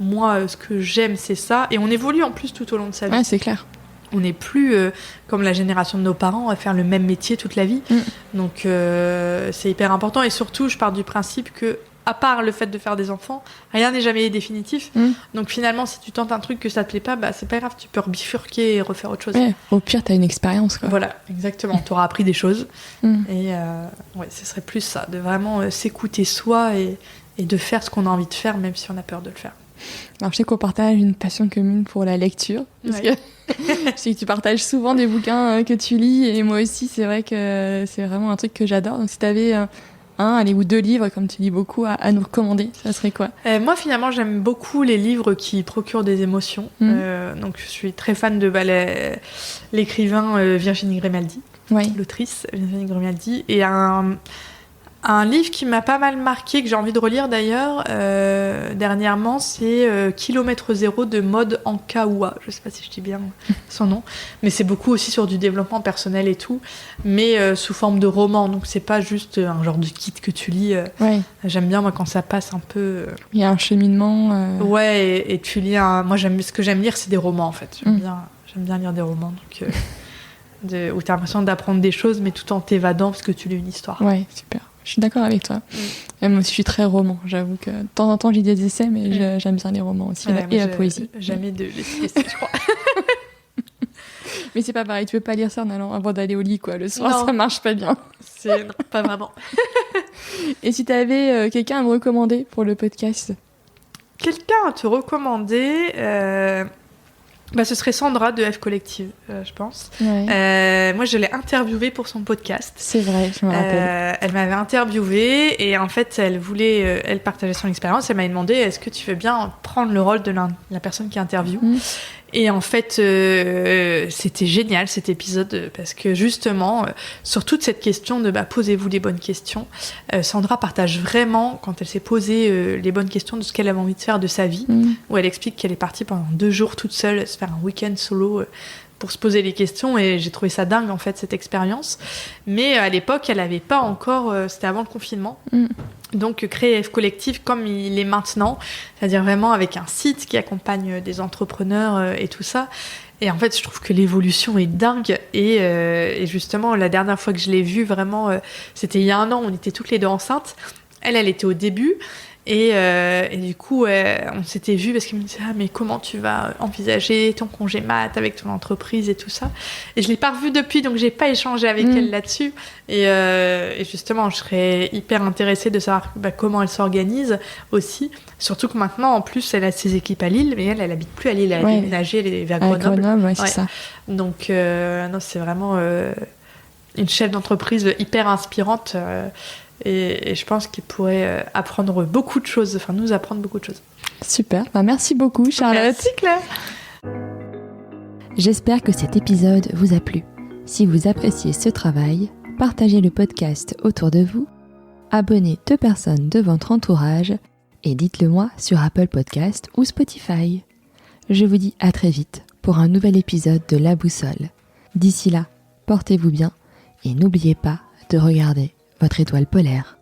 moi, ce que j'aime, c'est ça. Et on évolue en plus tout au long de sa vie. Ouais, c'est clair. On n'est plus comme la génération de nos parents à faire le même métier toute la vie. Donc, c'est hyper important. Et surtout, je pars du principe que, à part le fait de faire des enfants, rien n'est jamais définitif. Donc finalement, si tu tentes un truc que ça te plaît pas, c'est pas grave, tu peux rebifurquer et refaire autre chose. Ouais, au pire, t'as une expérience, quoi. Voilà, exactement. T'auras appris des choses. Et ce serait plus ça, de vraiment s'écouter soi et de faire ce qu'on a envie de faire, même si on a peur de le faire. Alors, je sais qu'on partage une passion commune pour la lecture, parce que je sais que tu partages souvent des bouquins que tu lis, et moi aussi, c'est vrai que c'est vraiment un truc que j'adore. Donc, si t'avais ou 2 livres, comme tu lis beaucoup, à nous recommander, ça serait quoi ? Moi, finalement, j'aime beaucoup les livres qui procurent des émotions. Donc, je suis très fan de l'écrivain Virginie Grimaldi, l'autrice Virginie Grimaldi, et un livre qui m'a pas mal marqué, que j'ai envie de relire d'ailleurs, dernièrement, c'est Kilomètre Zéro de Maud Ankaoua. Je sais pas si je dis bien son nom, mais c'est beaucoup aussi sur du développement personnel et tout, mais sous forme de roman, donc c'est pas juste un genre de kit que tu lis. J'aime bien, moi, quand ça passe un peu... Il y a un cheminement. Ouais, et tu lis Moi, ce que j'aime lire, c'est des romans, en fait. J'aime bien lire des romans, donc... où t'as l'impression d'apprendre des choses, mais tout en t'évadant, parce que tu lis une histoire. Ouais, super. Je suis d'accord avec toi. Et moi aussi, je suis très roman. J'avoue que de temps en temps, j'ai des essais, mais j'aime bien les romans aussi, et la poésie. Jamais de l'essai, je crois. Mais c'est pas pareil, tu peux pas lire ça avant d'aller au lit, quoi. Le soir, ça marche pas bien. Non, pas vraiment. Et si t'avais quelqu'un à me recommander pour le podcast ? Quelqu'un à te recommander ce serait Sandra de F Collective, je pense. Moi, je l'ai interviewée pour son podcast. C'est vrai, je me rappelle. Elle m'avait interviewée et en fait, elle partageait son expérience. Elle m'avait demandé, est-ce que tu veux bien prendre le rôle de la personne qui interviewe ? Et en fait, c'était génial cet épisode parce que justement, sur toute cette question de posez-vous les bonnes questions, Sandra partage vraiment, quand elle s'est posé les bonnes questions de ce qu'elle avait envie de faire de sa vie, où elle explique qu'elle est partie pendant 2 jours toute seule se faire un week-end solo pour se poser les questions, et j'ai trouvé ça dingue en fait cette expérience. Mais à l'époque, elle n'avait pas encore, c'était avant le confinement. Donc créer F Collective comme il est maintenant, c'est-à-dire vraiment avec un site qui accompagne des entrepreneurs et tout ça. Et en fait, je trouve que l'évolution est dingue. Et justement, la dernière fois que je l'ai vue, vraiment, c'était il y a 1 an, on était toutes les 2 enceintes. Elle était au début. Et du coup, on s'était vus parce qu'elle me disait « Ah, mais comment tu vas envisager ton congé mat avec ton entreprise et tout ça ?» Et je ne l'ai pas revue depuis, donc je n'ai pas échangé avec elle là-dessus. Et justement, je serais hyper intéressée de savoir comment elle s'organise aussi. Surtout que maintenant, en plus, elle a ses équipes à Lille, mais elle n'habite plus à Lille. Elle a déménagé, elle est vers Grenoble. C'est ça. Donc, non, c'est vraiment une chef d'entreprise hyper inspirante. Et je pense qu'il pourrait apprendre beaucoup de choses, nous apprendre beaucoup de choses. Super, merci beaucoup Charlotte. Merci Claire. J'espère que cet épisode vous a plu. Si vous appréciez ce travail, partagez le podcast autour de vous, abonnez 2 personnes de votre entourage et dites-le moi sur Apple Podcast ou Spotify. Je vous dis à très vite pour un nouvel épisode de La Boussole. D'ici là, portez-vous bien et n'oubliez pas de regarder votre étoile polaire.